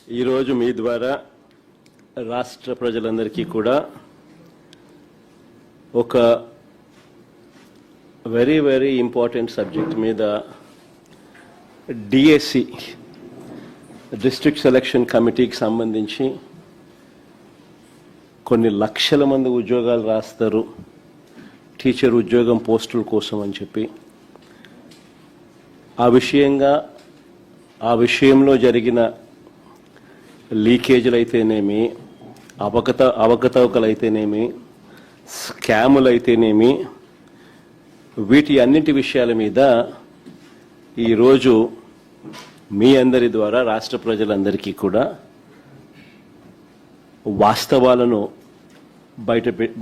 ఈరోజు మీ ద్వారా రాష్ట్ర ప్రజలందరికీ కూడా ఒక వెరీ వెరీ ఇంపార్టెంట్ సబ్జెక్ట్ మీద డిఎస్సి డిస్ట్రిక్ట్ సెలక్షన్ కమిటీకి సంబంధించి కొన్ని లక్షల మంది ఉద్యోగాలు రాస్తారు టీచర్ ఉద్యోగం పోస్టుల కోసం అని చెప్పి ఆ విషయంలో జరిగిన లీకేజీలు అయితేనేమి అవకతవకలు అయితేనేమి స్కాములు అయితేనేమి వీటి అన్నింటి విషయాల మీద ఈరోజు మీ అందరి ద్వారా రాష్ట్ర ప్రజలందరికీ కూడా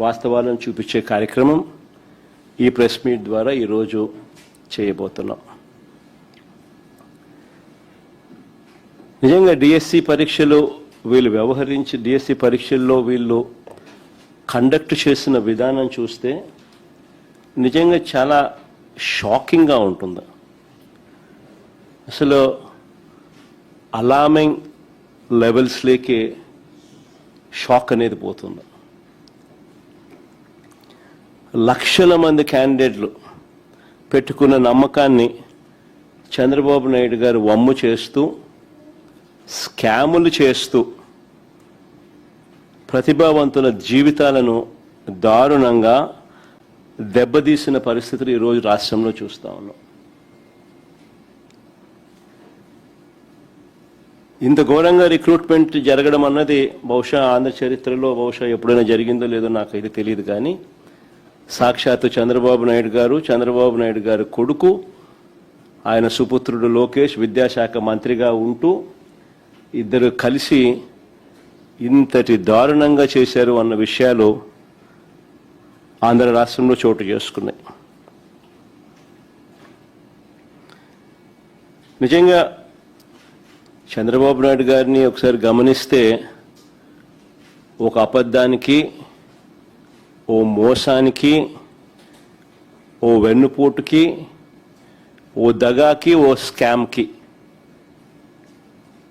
వాస్తవాలను చూపించే కార్యక్రమం ఈ ప్రెస్ మీట్ ద్వారా ఈరోజు చేయబోతున్నాం. నిజంగా డిఎస్సి పరీక్షలు డిఎస్సి పరీక్షల్లో వీళ్ళు కండక్ట్ చేసిన విధానం చూస్తే నిజంగా చాలా షాకింగ్గా ఉంటుంది. అసలు అలార్మింగ్ లెవెల్స్లోకి షాక్ అనేది పోతుంది. లక్షల మంది క్యాండిడేట్లు పెట్టుకున్న నమ్మకాన్ని చంద్రబాబు నాయుడు గారు వమ్ము చేస్తూ స్కాములు చేస్తూ ప్రతిభావంతుల జీవితాలను దారుణంగా దెబ్బతీసిన పరిస్థితులు ఈరోజు రాష్ట్రంలో చూస్తూ ఉన్నాం. ఇంత ఘోరంగా రిక్రూట్మెంట్ జరగడం అన్నది బహుశా ఆంధ్ర చరిత్రలో ఎప్పుడైనా జరిగిందో లేదో నాకైతే తెలియదు. కానీ సాక్షాత్తు చంద్రబాబు నాయుడు గారు కొడుకు ఆయన సుపుత్రుడు లోకేష్ విద్యాశాఖ మంత్రిగా ఉంటూ ఇద్దరు కలిసి ఇంతటి దారుణంగా చేశారు అన్న విషయాలు ఆంధ్ర రాష్ట్రంలో చోటు చేసుకున్నాయి. నిజంగా చంద్రబాబు నాయుడు గారిని ఒకసారి గమనిస్తే ఒక అబద్ధానికి, ఓ మోసానికి, ఓ వెన్నుపోటుకి, ఓ దగాకి, ఓ స్కామ్కి,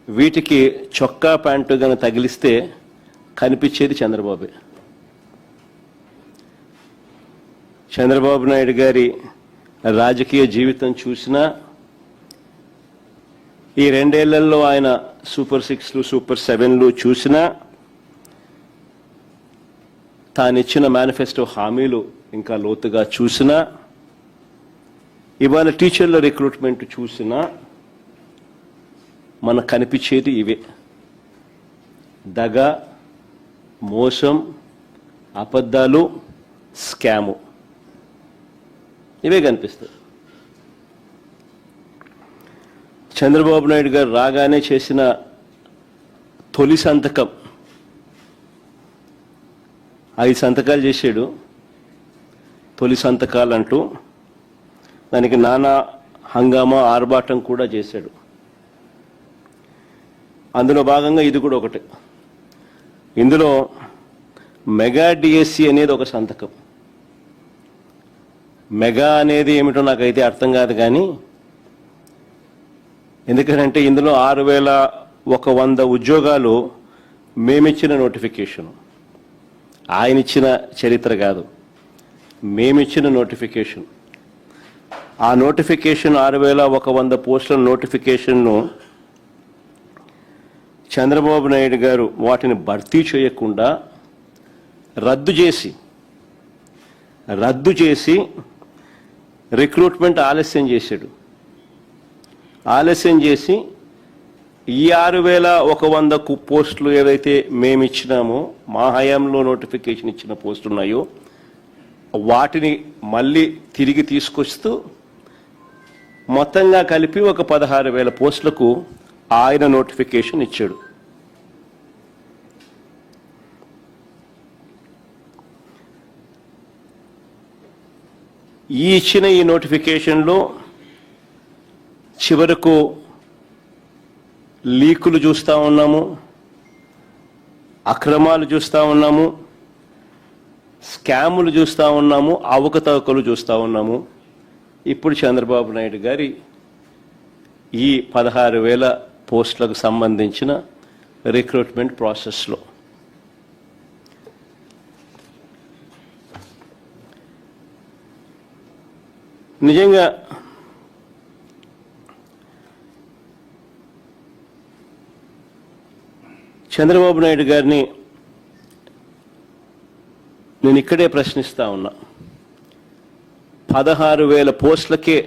వీటికి చొక్కా ప్యాంటు గన తగిలిస్తే కనిపించేది చంద్రబాబే. చంద్రబాబు నాయుడు గారి రాజకీయ జీవితం చూసినా ఈ 2 ఏళ్లలో ఆయన సూపర్ 6లు సూపర్ 7లు చూసినా తానిచ్చిన మేనిఫెస్టో హామీలు ఇంకా లోతుగా చూసినా ఇవాళ టీచర్ల రిక్రూట్మెంట్ చూసినా మనకు కనిపించేది ఇవే: దగ, మోసం, అబద్ధాలు, స్కాము, ఇవే కనిపిస్తాయి. చంద్రబాబు నాయుడు గారు రాగానే చేసిన తొలి సంతకం 5 సంతకాలు చేశాడు. తొలి సంతకాలు అంటూ దానికి నానా హంగామా ఆర్భాటం కూడా చేశాడు. అందులో భాగంగా ఇది కూడా ఒకటి. ఇందులో మెగా డిఎస్సి అనేది ఒక సంతకం. మెగా అనేది ఏమిటో నాకైతే అర్థం కాదు. కానీ ఎందుకంటే ఇందులో 6100 ఉద్యోగాలు మేమిచ్చిన నోటిఫికేషన్, ఆయన ఇచ్చిన చరిత్ర కాదు, మేమిచ్చిన నోటిఫికేషన్. ఆ నోటిఫికేషన్ 6100 పోస్టుల నోటిఫికేషన్ను చంద్రబాబు నాయుడు గారు వాటిని భర్తీ చేయకుండా రద్దు చేసి రిక్రూట్మెంట్ ఆలస్యం చేశాడు. ఆలస్యం చేసి ఈ 6100 పోస్టులు ఏవైతే మేము ఇచ్చినామో, మా హయాంలో నోటిఫికేషన్ ఇచ్చిన పోస్టులు ఉన్నాయో వాటిని మళ్ళీ తిరిగి తీసుకొస్తూ మొత్తంగా కలిపి ఒక 16,000 పోస్టులకు ఆయన నోటిఫికేషన్ ఇచ్చాడు. ఇచ్చిన ఈ నోటిఫికేషన్లో చివరకు లీకులు చూస్తూ ఉన్నాము, అక్రమాలు చూస్తూ ఉన్నాము, స్కాములు చూస్తూ ఉన్నాము, అవకతవకలు చూస్తూ ఉన్నాము. ఇప్పుడు చంద్రబాబు నాయుడు గారి ఈ 16,000 పోస్టులకు సంబంధించిన రిక్రూట్మెంట్ ప్రాసెస్లో. నిజంగా చంద్రబాబు నాయుడు గారిని నేను ఇక్కడే ప్రశ్నిస్తా ఉన్నా. 16,000 పోస్టులకే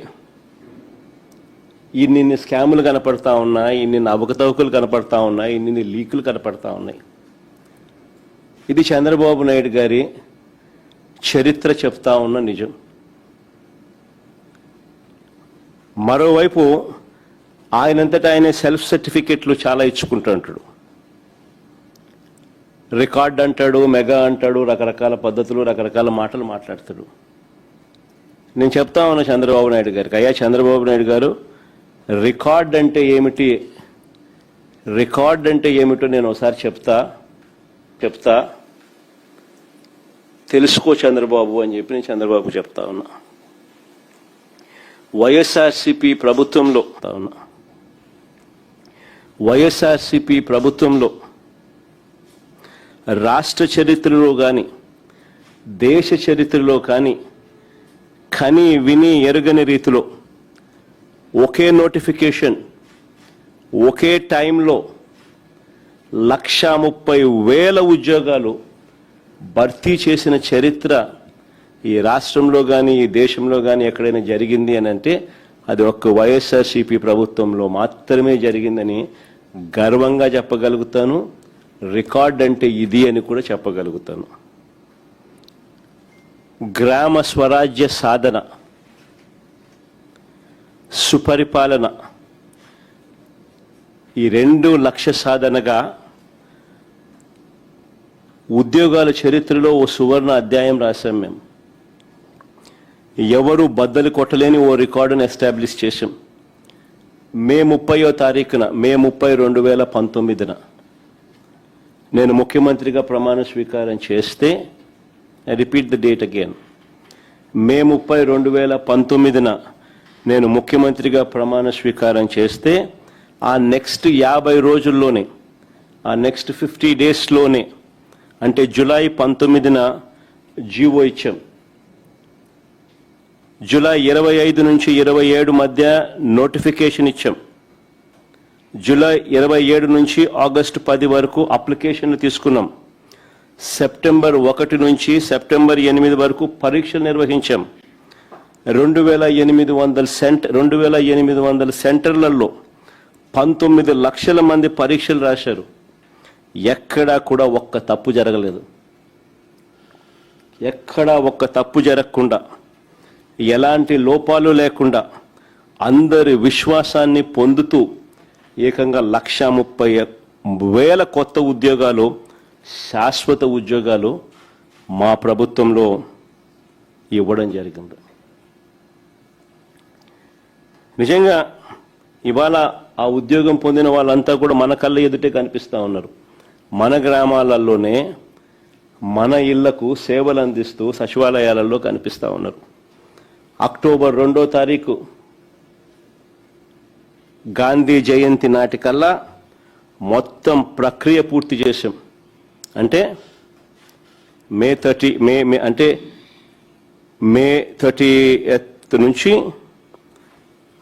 ఇన్ని స్కాములు కనపడతా ఉన్నాయి, ఇన్ని అవకతవకలు కనపడతా ఉన్నాయి, ఇన్ని లీకులు కనపడతా ఉన్నాయి. ఇది చంద్రబాబు నాయుడు గారి చరిత్ర చెప్తా ఉన్న నిజం. మరోవైపు ఆయనంతటా ఆయన సెల్ఫ్ సర్టిఫికెట్లు చాలా ఇచ్చుకుంటుంటాడు. రికార్డ్ అంటాడు, మెగా అంటాడు, రకరకాల పద్ధతులు, రకరకాల మాటలు మాట్లాడతాడు. నేను చెప్తా ఉన్నా చంద్రబాబు నాయుడు గారికి, అయ్యా చంద్రబాబు నాయుడు గారు, రికార్డ్ అంటే ఏమిటి, రికార్డ్ అంటే ఏమిటో నేను ఒకసారి చెప్తా తెలుసుకో చంద్రబాబు అని చెప్పి నేను చంద్రబాబు చెప్తా ఉన్నా. వైఎస్ఆర్సీపీ ప్రభుత్వంలో రాష్ట్ర చరిత్రలో కానీ దేశ చరిత్రలో కానీ కని విని ఎరుగని రీతిలో ఒకే నోటిఫికేషన్ ఒకే టైంలో 130,000 ఉద్యోగాలు భర్తీ చేసిన చరిత్ర ఈ రాష్ట్రంలో కానీ ఈ దేశంలో కానీ ఎక్కడైనా జరిగింది అని అంటే అది ఒక్క వైఎస్ఆర్సీపీ ప్రభుత్వంలో మాత్రమే జరిగిందని గర్వంగా చెప్పగలుగుతాను. రికార్డ్ అంటే ఇది అని కూడా చెప్పగలుగుతాను. గ్రామ స్వరాజ్య సాధన, సుపరిపాలన, ఈ 2 లక్ష్య సాధనగా ఉద్యోగాల చరిత్రలో ఓ సువర్ణ అధ్యాయం రాశాం. మేము ఎవరు బద్దలు కొట్టలేని ఓ రికార్డును ఎస్టాబ్లిష్ చేశాం. మే 30వ తారీఖున, మే 30, 2019 నేను ముఖ్యమంత్రిగా ప్రమాణ స్వీకారం చేస్తే, I repeat the date again, May 30, 2019 నేను ముఖ్యమంత్రిగా ప్రమాణ స్వీకారం చేస్తే ఆ నెక్స్ట్ 50 రోజుల్లోనే, ఆ నెక్స్ట్ 50 డేస్లోనే, అంటే జూలై 19న జీవో ఇచ్చాం. జూలై 25 నుంచి 27 మధ్య నోటిఫికేషన్ ఇచ్చాం. జూలై 27 నుంచి ఆగస్టు 10 వరకు అప్లికేషన్లు తీసుకున్నాం. సెప్టెంబర్ 1 నుంచి సెప్టెంబర్ 8 వరకు పరీక్షలు నిర్వహించాం. 2,800 సెంటర్లలో 19 లక్షల మంది పరీక్షలు రాశారు. ఎక్కడా కూడా ఒక్క తప్పు జరగలేదు. ఎక్కడా ఒక్క తప్పు జరగకుండా, ఎలాంటి లోపాలు లేకుండా అందరి విశ్వాసాన్ని పొందుతూ ఏకంగా 130,000 కొత్త ఉద్యోగాలు, శాశ్వత ఉద్యోగాలు మా ప్రభుత్వంలో ఇవ్వడం జరిగింది. నిజంగా ఇవాళ ఆ ఉద్యోగం పొందిన వాళ్ళంతా కూడా మన కళ్ళ ఎదుటే కనిపిస్తూ ఉన్నారు. మన గ్రామాలలోనే మన ఇళ్లకు సేవలు అందిస్తూ సచివాలయాలలో కనిపిస్తూ ఉన్నారు. అక్టోబర్ 2వ తారీఖు గాంధీ జయంతి నాటికల్లా మొత్తం ప్రక్రియ పూర్తి చేశాం. అంటే మే 30th నుంచి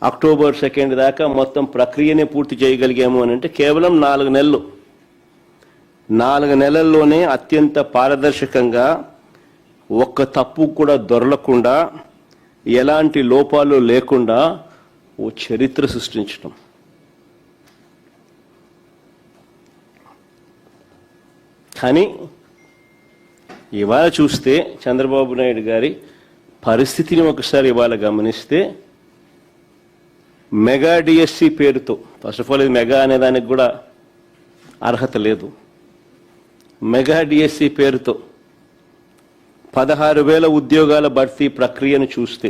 అక్టోబర్ 2 దాకా మొత్తం ప్రక్రియనే పూర్తి చేయగలిగాము అని అంటే కేవలం 4 నెలలు. 4 నెలల్లోనే అత్యంత పారదర్శకంగా, ఒక్క తప్పు కూడా దొరలకుండా, ఎలాంటి లోపాలు లేకుండా ఓ చరిత్ర సృష్టించడం. కానీ ఇవాళ చూస్తే చంద్రబాబు నాయుడు గారి పరిస్థితిని ఒకసారి ఇవాళ గమనిస్తే, మెగా డిఎస్సి పేరుతో, ఫస్ట్ ఆఫ్ ఆల్ ఇది మెగా అనేదానికి కూడా అర్హత లేదు. మెగా డిఎస్సి పేరుతో 16,000 ఉద్యోగాల భర్తీ ప్రక్రియను చూస్తే,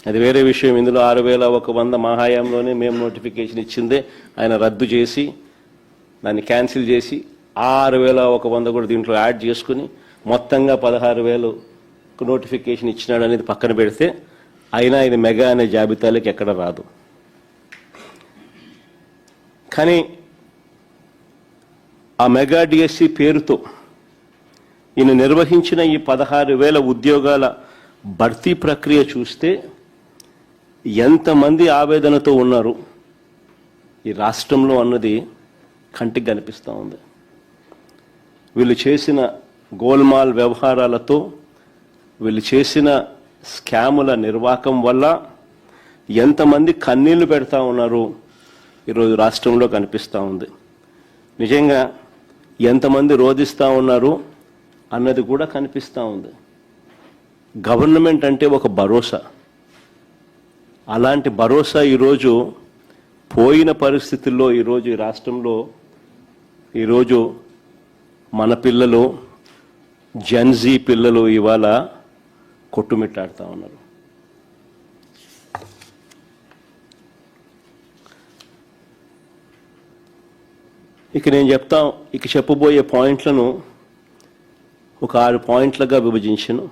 అది వేరే విషయం. ఇందులో 6,100 మా హయాంలోనే మేము నోటిఫికేషన్ ఇచ్చిందే ఆయన రద్దు చేసి, దాన్ని క్యాన్సిల్ చేసి 6,100 కూడా దీంట్లో యాడ్ చేసుకుని మొత్తంగా 16,000 నోటిఫికేషన్ ఇచ్చినాడు అనేది పక్కన పెడితే, అయినా ఇది మెగా అనే జాబితాలోకి ఎక్కడ రాదు. కానీ ఆ మెగా డిఎస్సి పేరుతో ఈయన నిర్వహించిన ఈ 16,000 ఉద్యోగాల భర్తీ ప్రక్రియ చూస్తే ఎంతమంది ఆవేదనతో ఉన్నారు ఈ రాష్ట్రంలో అన్నది కంటికి కనిపిస్తూ ఉంది. వీళ్ళు చేసిన గోల్మాల్ వ్యవహారాలతో, వీళ్ళు చేసిన స్కాముల నిర్వాకం వల్ల ఎంతమంది కన్నీళ్లు పెడతా ఉన్నారు ఈరోజు రాష్ట్రంలో కనిపిస్తూ ఉంది. నిజంగా ఎంతమంది రోధిస్తూ ఉన్నారు అన్నది కూడా కనిపిస్తూ ఉంది. గవర్నమెంట్ అంటే ఒక భరోసా. అలాంటి భరోసా ఈరోజు పోయిన పరిస్థితుల్లో ఈరోజు ఈ రాష్ట్రంలో ఈరోజు మన పిల్లలు, జెన్జీ పిల్లలు ఇవాళ కొట్టుమిట్టాడుతూ ఉన్నారు. ఇక చెప్పబోయే పాయింట్లను ఒక 6 పాయింట్లుగా విభజించను.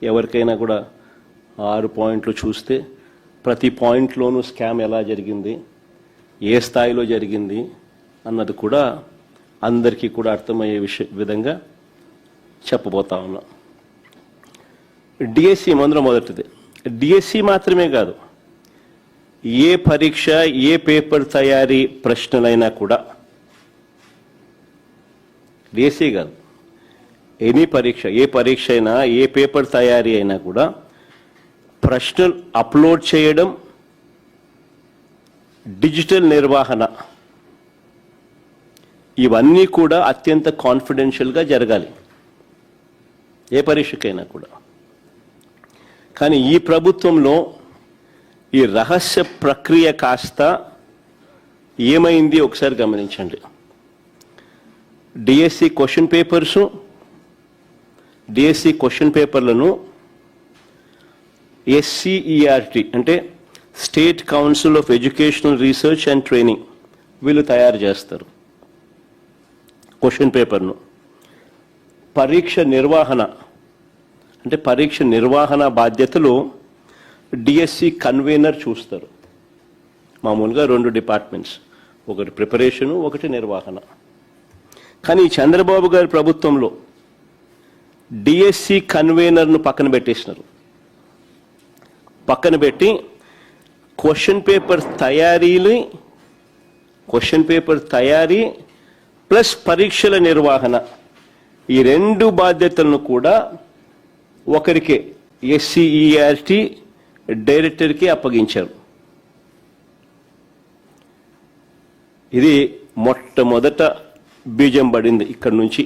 ఎవరికైనా కూడా 6 పాయింట్లు చూస్తే ప్రతి పాయింట్లోనూ స్కామ్ ఎలా జరిగింది, ఏ స్థాయిలో జరిగింది అన్నది కూడా అందరికీ కూడా అర్థమయ్యే విధంగా చెప్పబోతా ఉన్నాం. డిఎస్సి మొదటిది. డిఎస్సి మాత్రమే కాదు, ఏ పరీక్ష, ఏ పేపర్ తయారీ ప్రశ్నలైనా కూడా, డిఎస్సి కాదు, ఎనీ పరీక్ష, ఏ పరీక్ష అయినా, ఏ పేపర్ తయారీ అయినా కూడా ప్రశ్నలు అప్లోడ్ చేయడం, డిజిటల్ నిర్వహణ, ఇవన్నీ కూడా అత్యంత కాన్ఫిడెన్షియల్గా జరగాలి ఏ పరీక్షకైనా కూడా. కానీ ఈ ప్రభుత్వంలో ఈ రహస్య ప్రక్రియ కాస్త ఏమైంది ఒకసారి గమనించండి. డిఎస్సి క్వశ్చన్ పేపర్లను SCERT అంటే state council of educational research and training వీళ్ళు తయారు చేస్తారు క్వశ్చన్ పేపర్ను. పరీక్ష నిర్వహణ బాధ్యతలు డిఎస్సి కన్వీనర్ చూస్తారు. మామూలుగా 2 డిపార్ట్మెంట్స్, ఒకటి ప్రిపరేషను, ఒకటి నిర్వహణ. కానీ చంద్రబాబు గారి ప్రభుత్వంలో డిఎస్సి కన్వీనర్ను పక్కన పెట్టి క్వశ్చన్ పేపర్ తయారీ ప్లస్ పరీక్షల నిర్వహణ, ఈ 2 బాధ్యతలను కూడా ఒకరికే, SCERT డైరెక్టర్కి అప్పగించారు. ఇది మొట్టమొదట బీజం పడింది. ఇక్కడ నుంచి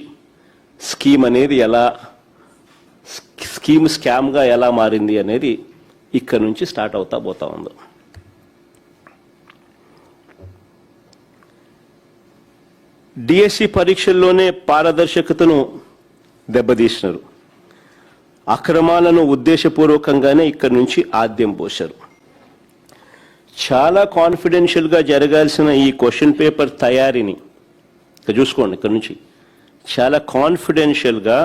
స్కీమ్ అనేది స్కామ్గా ఎలా మారింది అనేది ఇక్కడ నుంచి స్టార్ట్ పోతా ఉంది. డిఎస్సి పరీక్షల్లోనే పారదర్శకతను దెబ్బతీసినారు. అక్రమాలను ఉద్దేశపూర్వకంగానే ఇక్కడ నుంచి ఆద్యం పోశారు. చాలా కాన్ఫిడెన్షియల్గా జరగాల్సిన ఈ క్వశ్చన్ పేపర్ తయారీని చూసుకోండి. ఇక్కడ నుంచి చాలా కాన్ఫిడెన్షియల్గా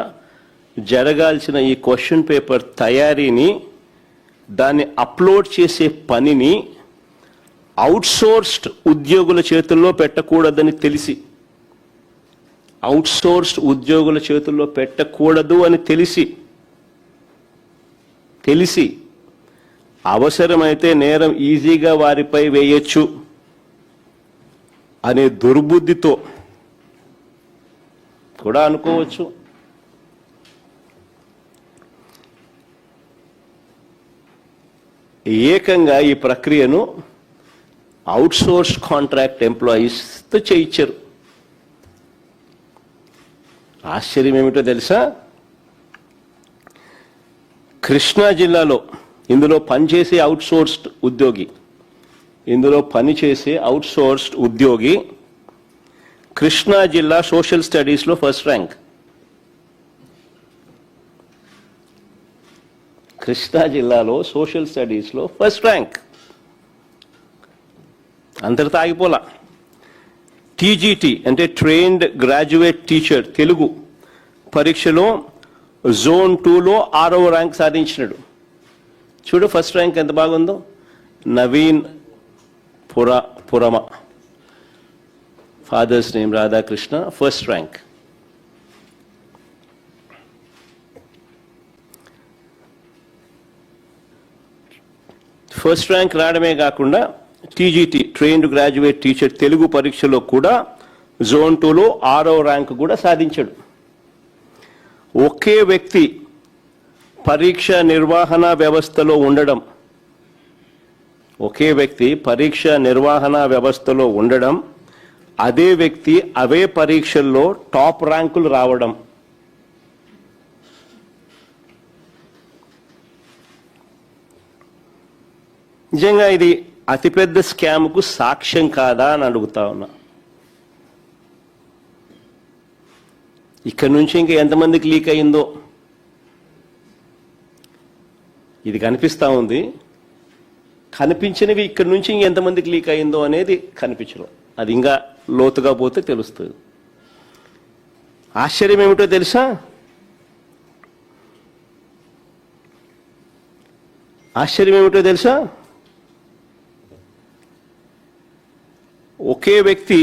జరగాల్సిన ఈ క్వశ్చన్ పేపర్ తయారీని, దాన్ని అప్లోడ్ చేసే పనిని అవుట్సోర్స్డ్ ఉద్యోగుల చేతుల్లో పెట్టకూడదని తెలిసి అవసరమైతే నేరం ఈజీగా వారిపై వేయొచ్చు అనే దుర్బుద్ధితో కూడా అనుకోవచ్చు. ఏకంగా ఈ ప్రక్రియను అవుట్సోర్స్ కాంట్రాక్ట్ ఎంప్లాయీస్తో చేయించారు. ఆశ్చర్యం ఏమిటో తెలుసా? కృష్ణా జిల్లాలో ఇందులో పనిచేసే అవుట్సోర్స్డ్ ఉద్యోగి కృష్ణా జిల్లా సోషల్ స్టడీస్లో ఫస్ట్ ర్యాంక్. కృష్ణా జిల్లాలో సోషల్ స్టడీస్లో ఫస్ట్ ర్యాంక్. అంతటితో ఆగిపోలా. TGT అంటే ట్రైన్డ్ గ్రాడ్యుయేట్ టీచర్ తెలుగు పరీక్షలో జోన్ 2లో 6వ ర్యాంక్ సాధించినాడు. చూడు ఫస్ట్ ర్యాంక్ ఎంత బాగుందో. Naveen Purama father's name Radhakrishna, first rank. First rank రావడమే కాకుండా TGT trained graduate teacher Telugu పరీక్షలో కూడా జోన్ 2లో 6వ ర్యాంక్ కూడా సాధించాడు. ఒకే వ్యక్తి పరీక్ష నిర్వహణ వ్యవస్థలో ఉండడం, ఒకే వ్యక్తి పరీక్ష నిర్వహణ వ్యవస్థలో ఉండడం, అదే వ్యక్తి అవే పరీక్షల్లో టాప్ ర్యాంకులు రావడం, నిజంగా ఇది అతిపెద్ద స్కామ్కు సాక్ష్యం కాదా అని అడుగుతా ఉన్నా. ఇక్కడి నుంచి ఇంకా ఎంతమందికి లీక్ అయిందో ఇది కనిపిస్తూ ఉంది. కనిపించినవి ఇక్కడి నుంచి ఇంకెంతమందికి లీక్ అయిందో అనేది కనిపించడం, అది ఇంకా లోతుగా పోతే తెలుస్తుంది. ఆశ్చర్యం ఏమిటో తెలుసా? ఆశ్చర్యం ఏమిటో తెలుసా? ఒకే వ్యక్తి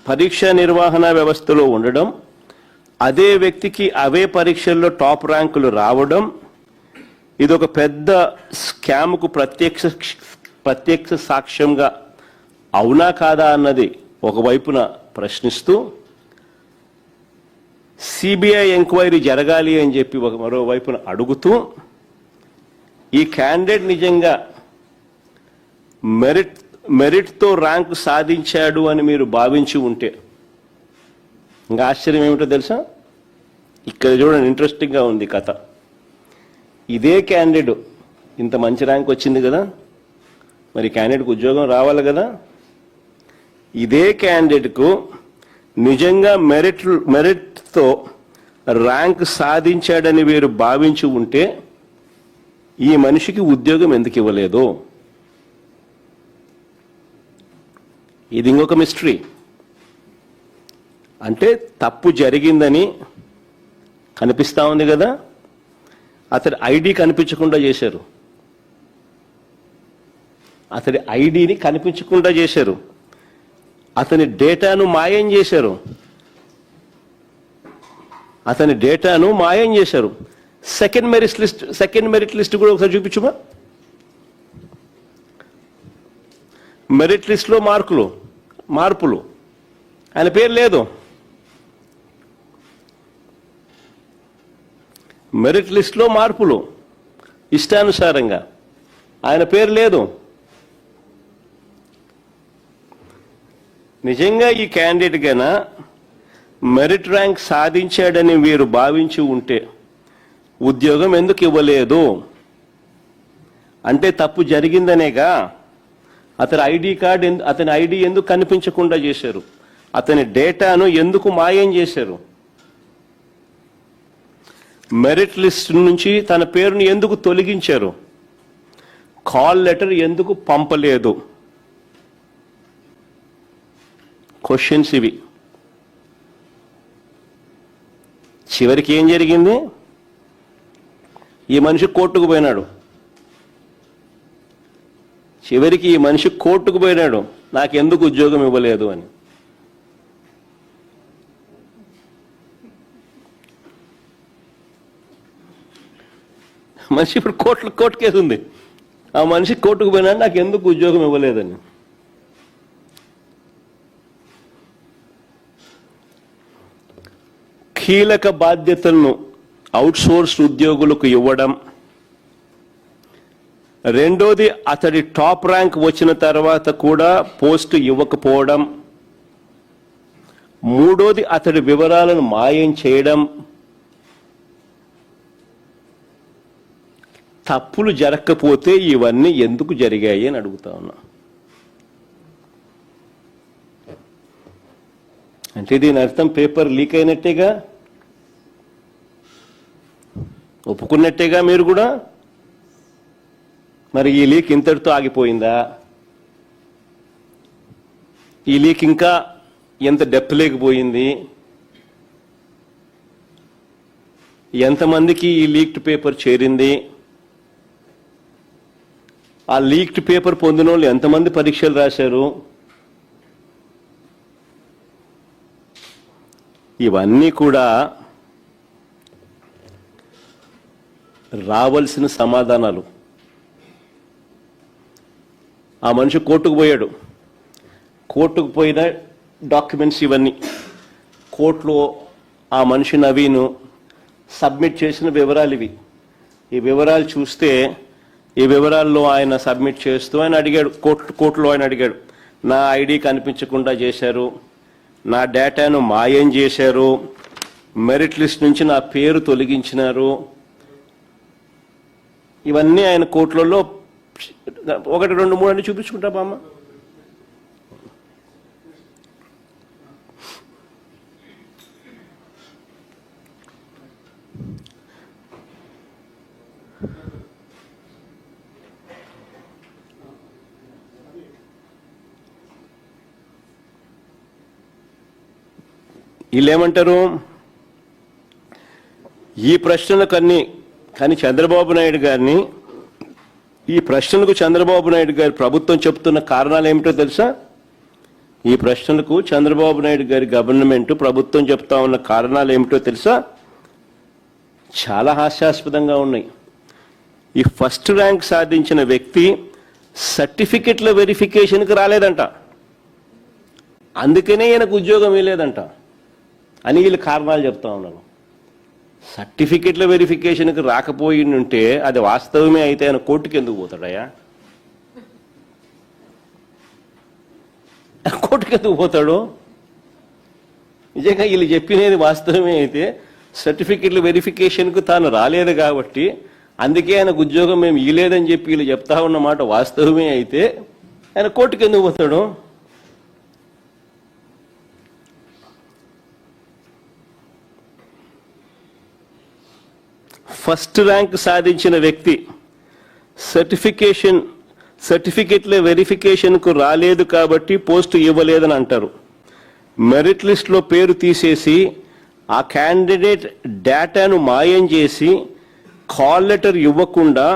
పరీక్ష నిర్వహణ వ్యవస్థలో ఉండడం, అదే వ్యక్తికి అవే పరీక్షల్లో టాప్ ర్యాంకులు రావడం, ఇది ఒక పెద్ద స్కామ్కు ప్రత్యక్ష సాక్ష్యంగా అవునా కాదా అన్నది ఒకవైపున ప్రశ్నిస్తూ, సిబిఐ ఎంక్వైరీ జరగాలి అని చెప్పి మరోవైపున అడుగుతూ, ఈ క్యాండిడేట్ నిజంగా మెరిట్తో ర్యాంకు సాధించాడు అని మీరు భావించి ఉంటే, ఇంకా ఆశ్చర్యం ఏమిటో తెలుసా? ఇక్కడ చూడండి, ఇంట్రెస్టింగ్గా ఉంది కథ. ఇదే క్యాండిడేట్ ఇంత మంచి ర్యాంక్ వచ్చింది కదా, మరి క్యాండిడేట్కు ఉద్యోగం రావాలి కదా. ఇదే క్యాండిడేట్కు నిజంగా మెరిట్తో ర్యాంక్ సాధించాడని మీరు భావించి ఉంటే ఈ మనిషికి ఉద్యోగం ఎందుకు ఇవ్వలేదు? ఇది ఇంకొక మిస్టరీ. అంటే తప్పు జరిగిందని కనిపిస్తూ ఉంది కదా, అతడి ఐడి కనిపించకుండా చేశారు, అతడి ఐడిని కనిపించకుండా చేశారు, అతని డేటాను మాయం చేశారు, అతని డేటాను మాయం చేశారు. సెకండ్ మెరిట్ లిస్ట్ కూడా ఒకసారి చూపించుమా. మెరిట్ లిస్ట్లో మార్పులు, ఆయన పేరు లేదు. మెరిట్ లిస్ట్లో మార్పులు ఇష్టానుసారంగా, ఆయన పేరు లేదు. నిజంగా ఈ క్యాండిడేట్ గన మెరిట్ ర్యాంక్ సాధించాడని మీరు భావించి ఉంటే ఉద్యోగం ఎందుకు ఇవ్వలేదు? అంటే తప్పు జరిగిందనేగా. అతని ఐడి ఎందుకు కనిపించకుండా చేశారు? అతని డేటాను ఎందుకు మాయం చేశారు? మెరిట్ లిస్ట్ నుంచి తన పేరును ఎందుకు తొలగించారు? కాల్ లెటర్ ఎందుకు పంపలేదు? క్వశ్చన్స్ ఇవి. చివరికి ఏం జరిగింది? ఈ మనిషి కోర్టుకు పోయినాడు. చివరికి ఈ మనిషి కోర్టుకు పోయినాడు, నాకెందుకు ఉద్యోగం ఇవ్వలేదు అని. మనిషి ఇప్పుడు కోర్టు కేసు ఉంది. ఆ మనిషి కోర్టుకు పోయినాడు, నాకు ఎందుకు ఉద్యోగం ఇవ్వలేదని. కీలక బాధ్యతలను అవుట్సోర్స్ ఉద్యోగులకు ఇవ్వడం, రెండోది అతడి టాప్ ర్యాంక్ వచ్చిన తర్వాత కూడా పోస్టు ఇవ్వకపోవడం, మూడోది అతడి వివరాలను మాయం చేయడం. తప్పులు జరగకపోతే ఇవన్నీ ఎందుకు జరిగాయి అని అడుగుతా ఉన్నా. అంటే దీని అర్థం పేపర్ లీక్ అయినట్టేగా, ఒప్పుకున్నట్టేగా మీరు కూడా. మరి ఈ లీక్ ఇంతటితో ఆగిపోయిందా? ఈ లీక్ ఇంకా ఎంత డెప్త్ లేకపోయింది? ఎంతమందికి ఈ లీక్డ్ పేపర్ చేరింది? ఆ లీక్డ్ పేపర్ పొందిన వాళ్ళు ఎంతమంది పరీక్షలు రాశారు? ఇవన్నీ కూడా రావాల్సిన సమాధానాలు. ఆ మనిషి కోర్టుకు పోయాడు, కోర్టుకు పోయిన డాక్యుమెంట్స్ ఇవన్నీ, కోర్టులో ఆ మనిషి నవీను సబ్మిట్ చేసిన వివరాలు ఇవి. ఈ వివరాలు చూస్తే ఈ వివరాల్లో ఆయన సబ్మిట్ చేస్తూ ఆయన అడిగాడు, కోర్టులో ఆయన అడిగాడు, నా ఐడి కనిపించకుండా చేశారు, నా డేటాను మాయం చేశారు, మెరిట్ లిస్ట్ నుంచి నా పేరు తొలగించినారు. ఇవన్నీ ఆయన కోర్టులలో 1, 2, 3 అని చూపించుకుంటా బామ్మ. వీళ్ళేమంటారు, ఈ ప్రశ్నలకన్నీ కానీ చంద్రబాబు నాయుడు గారిని, ఈ ప్రశ్నలకు చంద్రబాబు నాయుడు గారి ప్రభుత్వం చెప్తున్న కారణాలు ఏమిటో తెలుసా? ఈ ప్రశ్నలకు చంద్రబాబు నాయుడు గారి గవర్నమెంట్ ప్రభుత్వం చెప్తా ఉన్న కారణాలు ఏమిటో తెలుసా? చాలా హాస్యాస్పదంగా ఉన్నాయి. ఈ ఫస్ట్ ర్యాంక్ సాధించిన వ్యక్తి సర్టిఫికెట్ల వెరిఫికేషన్కి రాలేదంట, అందుకనే ఈయనకు ఉద్యోగం ఇవ్వలేదంట అని వీళ్ళు కారణాలు చెప్తా ఉన్నారు. సర్టిఫికెట్ల వెరిఫికేషన్కి రాకపోయింటే అది వాస్తవమే అయితే ఆయన కోర్టుకి ఎందుకు పోతాడయ్యా? కోర్టుకి ఎందుకు పోతాడు? నిజంగా వీళ్ళు చెప్పినది వాస్తవమే అయితే సర్టిఫికెట్ల వెరిఫికేషన్కు తాను రాలేదు కాబట్టి అందుకే ఆయనకు ఉద్యోగం మేము ఇవ్వలేదని చెప్పి వీళ్ళు చెప్తా ఉన్నమాట వాస్తవమే అయితే ఆయన కోర్టుకి ఎందుకు పోతాడు? ఫస్ట్ ర్యాంక్ సాధించిన వ్యక్తి సర్టిఫికెట్ల వెరిఫికేషన్కు రాలేదు కాబట్టి పోస్టు ఇవ్వలేదని అంటారు. మెరిట్ లిస్ట్లో పేరు తీసేసి ఆ క్యాండిడేట్ డేటాను మాయం చేసి కాల్ లెటర్ ఇవ్వకుండా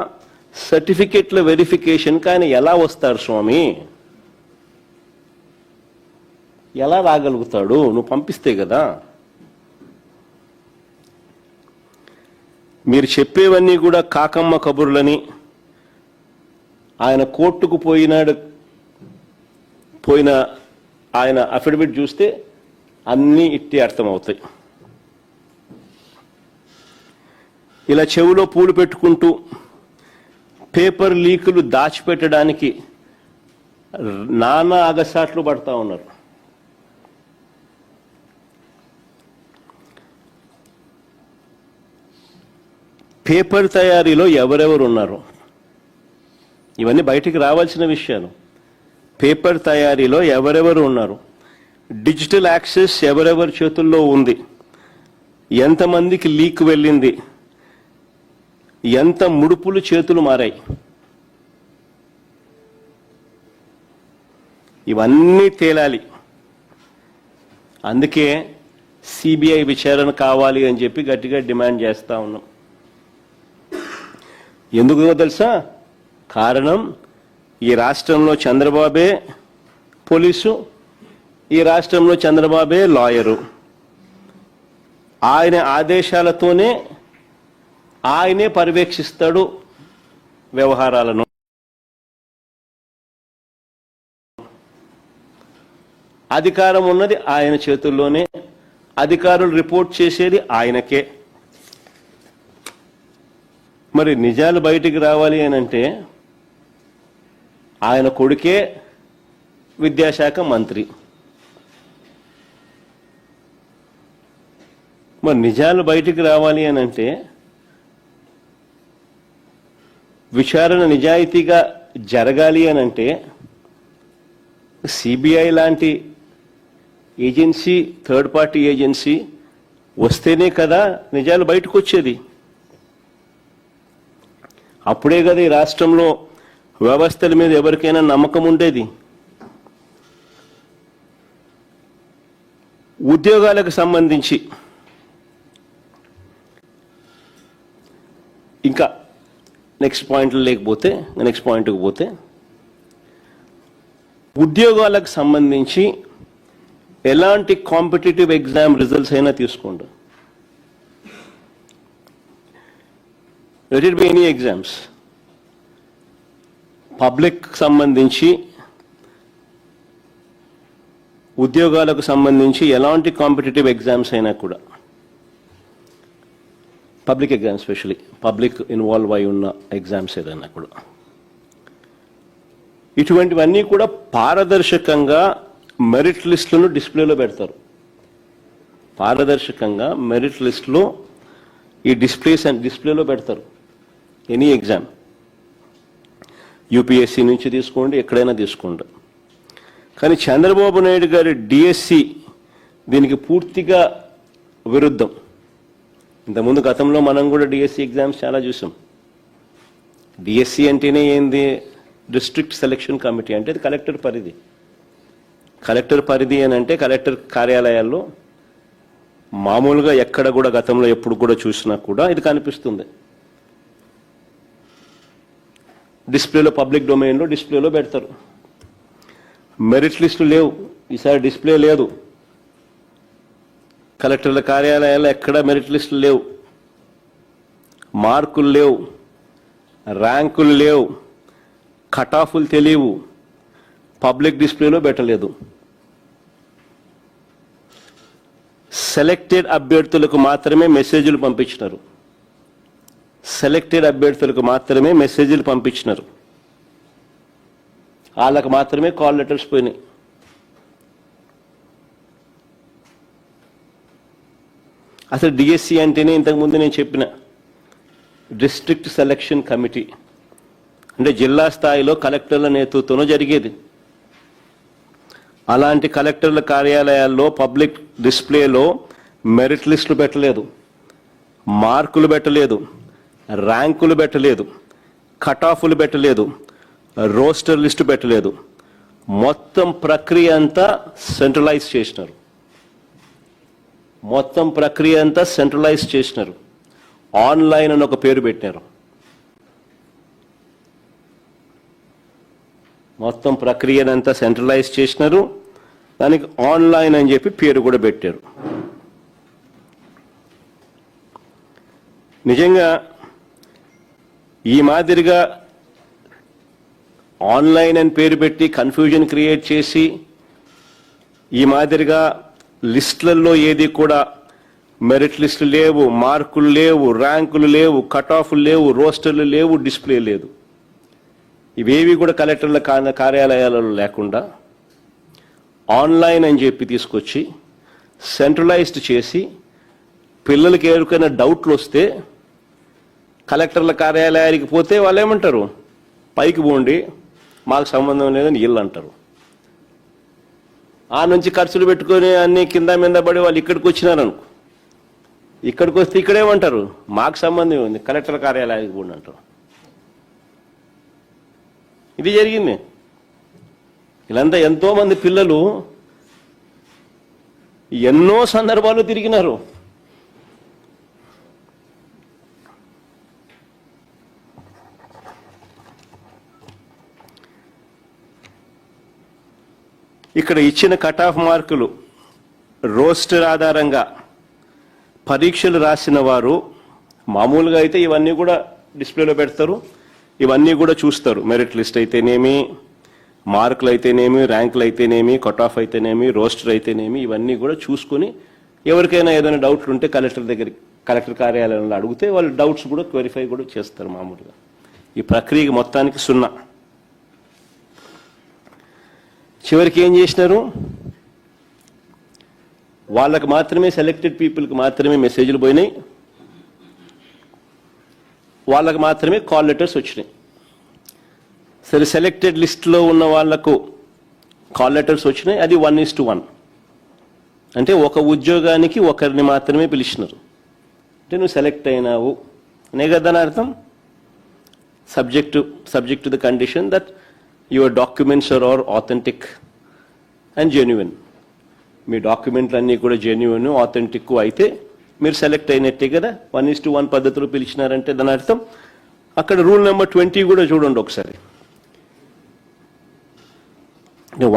సర్టిఫికెట్ల వెరిఫికేషన్కి ఆయన ఎలా వస్తాడు స్వామి? ఎలా రాగలుగుతాడు? నువ్వు పంపిస్తే కదా. మీరు చెప్పేవన్నీ కూడా కాకమ్మ కబుర్లని. ఆయన కోర్టుకు పోయిన ఆయన అఫిడవిట్ చూస్తే అన్నీ ఇట్టే అర్థమవుతాయి. ఇలా చెవులో పూలు పెట్టుకుంటూ పేపర్ లీకులు దాచిపెట్టడానికి నానా అగసాట్లు పడతా ఉన్నారు. పేపర్ తయారీలో ఎవరెవరు ఉన్నారు? ఇవన్నీ బయటికి రావాల్సిన విషయాలు. పేపర్ తయారీలో ఎవరెవరు ఉన్నారు? డిజిటల్ యాక్సెస్ ఎవరెవరి చేతుల్లో ఉంది? ఎంతమందికి లీక్ వెళ్ళింది? ఎంత ముడుపులు చేతులు మారాయి? ఇవన్నీ తేలాలి. అందుకే సిబిఐ విచారణ కావాలి అని చెప్పి గట్టిగా డిమాండ్ చేస్తా ఉన్నాం. ఎందుకు తెలుసా? కారణం, ఈ రాష్ట్రంలో చంద్రబాబే పోలీసు, ఈ రాష్ట్రంలో చంద్రబాబే లాయరు. ఆయన ఆదేశాలతోనే ఆయనే పర్యవేక్షిస్తాడు వ్యవహారాలను. అధికారం ఉన్నది ఆయన చేతుల్లోనే, అధికారులు రిపోర్ట్ చేసేది ఆయనకే. మరి నిజాలు బయటికి రావాలి అని అంటే ఆయన కొడుకే విద్యాశాఖ మంత్రి. మరి నిజాలు బయటికి రావాలి అని అంటే విచారణ నిజాయితీగా జరగాలి అని అంటే సిబిఐ లాంటి ఏజెన్సీ, థర్డ్ పార్టీ ఏజెన్సీ వస్తేనే కదా నిజాలు బయటకు వచ్చేది. అప్పుడే కదా ఈ రాష్ట్రంలో వ్యవస్థల మీద ఎవరికైనా నమ్మకం ఉండేది. ఉద్యోగాలకు సంబంధించి ఇంకా నెక్స్ట్ పాయింట్కి పోతే ఉద్యోగాలకు సంబంధించి ఎలాంటి కాంపిటేటివ్ ఎగ్జామ్ రిజల్ట్స్ అయినా తీసుకోండి, let it be any exams, public సంబంధించి ఉద్యోగాలకు సంబంధించి ఎలాంటి కాంపిటేటివ్ ఎగ్జామ్స్ అయినా కూడా, public exams especially public involve అయి ఉన్న ఎగ్జామ్స్ ఏదైనా కూడా, ఇటువంటివన్నీ కూడా పారదర్శకంగా మెరిట్ లిస్టులను డిస్ప్లేలో పెడతారు. పారదర్శకంగా మెరిట్ లిస్టులో ఈ డిస్ప్లేలో పెడతారు ఎనీ ఎగ్జామ్. యూపీఎస్సీ నుంచి తీసుకోండి, ఎక్కడైనా తీసుకోండి. కానీ చంద్రబాబు నాయుడు గారి డిఎస్సి దీనికి పూర్తిగా విరుద్ధం. ఇంతకుముందు గతంలో మనం కూడా డిఎస్సి ఎగ్జామ్స్ చాలా చూసాం. డిఎస్సి అంటేనే ఏంది, డిస్ట్రిక్ట్ సెలక్షన్ కమిటీ అంటే అది కలెక్టర్ పరిధి. కలెక్టర్ పరిధి అని అంటే కలెక్టర్ కార్యాలయాల్లో మామూలుగా ఎక్కడ కూడా గతంలో ఎప్పుడు కూడా చూసినా కూడా ఇది కనిపిస్తుంది. డిస్ప్లేలో పబ్లిక్ డొమైన్లో డిస్ప్లేలో పెడతారు. మెరిట్ లిస్టులు లేవు, ఈసారి డిస్ప్లే లేదు. కలెక్టర్ల కార్యాలయాల్లో ఎక్కడ మెరిట్ లిస్టులు లేవు, మార్కులు లేవు, ర్యాంకులు లేవు, కట్ ఆఫ్లు తెలియవు, పబ్లిక్ డిస్ప్లేలో పెట్టలేదు. సెలెక్టెడ్ అభ్యర్థులకు మాత్రమే మెసేజ్లు పంపించినారు. సెలెక్టెడ్ అభ్యర్థులకు మాత్రమే మెసేజ్లు పంపించినారు. వాళ్ళకు మాత్రమే కాల్ లెటర్స్ పోయినాయి. అసలు డిఎస్సి అంటేనే ఇంతకుముందు నేను చెప్పిన డిస్ట్రిక్ట్ సెలక్షన్ కమిటీ అంటే జిల్లా స్థాయిలో కలెక్టర్ల నేతృత్వంలో జరిగేది. అలాంటి కలెక్టర్ల కార్యాలయాల్లో పబ్లిక్ డిస్ప్లేలో మెరిట్ లిస్టులు పెట్టలేదు, మార్కులు పెట్టలేదు, ర్యాంకులు పెట్టలేదు, కట్ ఆఫ్లు పెట్టలేదు, రోస్టర్ లిస్టు పెట్టలేదు. మొత్తం ప్రక్రియ అంతా సెంట్రలైజ్ చేసినారు. మొత్తం ప్రక్రియ అంతా సెంట్రలైజ్ చేసినారు. ఆన్లైన్ అని ఒక పేరు పెట్టినారు. మొత్తం ప్రక్రియనంతా సెంట్రలైజ్ చేసినారు. దానికి ఆన్లైన్ అని చెప్పి పేరు కూడా పెట్టారు. నిజంగా ఈ మాదిరిగా ఆన్లైన్ అని పేరు పెట్టి కన్ఫ్యూజన్ క్రియేట్ చేసి ఈ మాదిరిగా లిస్టులలో ఏది కూడా మెరిట్ లిస్టులు లేవు, మార్కులు లేవు, ర్యాంకులు లేవు, కట్ ఆఫ్లు లేవు, రోస్టర్లు లేవు, డిస్ప్లే లేదు, ఇవేవి కూడా కలెక్టర్ల కార్యాలయాలలో లేకుండా ఆన్లైన్ అని చెప్పి తీసుకొచ్చి సెంట్రలైజ్డ్ చేసి పిల్లలకి ఎవరికైనా డౌట్లు వస్తే కలెక్టర్ల కార్యాలయానికి పోతే వాళ్ళు ఏమంటారు, పైకి పోండి మాకు సంబంధం లేదని వీళ్ళు అంటారు. ఆ నుంచి ఖర్చులు పెట్టుకొని అన్ని కింద మీద పడి వాళ్ళు ఇక్కడికి వచ్చినారనుకో, ఇక్కడికి వస్తే ఇక్కడేమంటారు మాకు సంబంధం ఉంది కలెక్టర్ కార్యాలయానికి పోండి అంటారు. ఇది జరిగింది. వీళ్ళంతా ఎంతో మంది పిల్లలు ఎన్నో సందర్భాలు తిరిగినారు. ఇక్కడ ఇచ్చిన కట్ ఆఫ్ మార్కులు రోస్టర్ ఆధారంగా పరీక్షలు రాసిన వారు మామూలుగా అయితే ఇవన్నీ కూడా డిస్ప్లేలో పెడతారు, ఇవన్నీ కూడా చూస్తారు. మెరిట్ లిస్ట్ అయితేనేమి, మార్కులు అయితేనేమి, ర్యాంకులు అయితేనేమి, కట్ ఆఫ్ అయితేనేమి, రోస్టర్ అయితేనేమి, ఇవన్నీ కూడా చూసుకొని ఎవరికైనా ఏదైనా డౌట్లు ఉంటే కలెక్టర్ కార్యాలయంలో అడిగితే వాళ్ళు డౌట్స్ కూడా క్లారిఫై కూడా చేస్తారు. మామూలుగా ఈ ప్రక్రియ మొత్తానికి సున్నా. చివరికి ఏం చేసినారు, వాళ్ళకు మాత్రమే సెలెక్టెడ్ పీపుల్కి మాత్రమే మెసేజ్లు పోయినాయి, వాళ్ళకు మాత్రమే కాల్ లెటర్స్ వచ్చినాయి. సరే సెలెక్టెడ్ లిస్ట్లో ఉన్న వాళ్లకు కాల్ లెటర్స్ వచ్చినాయి, అది 1:1 అంటే ఒక ఉద్యోగానికి ఒకరిని మాత్రమే పిలిచినారు. అంటే నువ్వు సెలెక్ట్ అయినావు అనే కదా దాని అర్థం. subject to the condition that your documents are all authentic and genuine. మీ డాక్యుమెంట్లు అన్నీ కూడా జెన్యున్ ఆథెంటిక్ అయితే మీరు సెలెక్ట్ అయినట్టే కదా. 1:1 పద్ధతిలో పిలిచినారంటే దాని అర్థం అక్కడ రూల్ నెంబర్ 20 కూడా చూడండి ఒకసారి.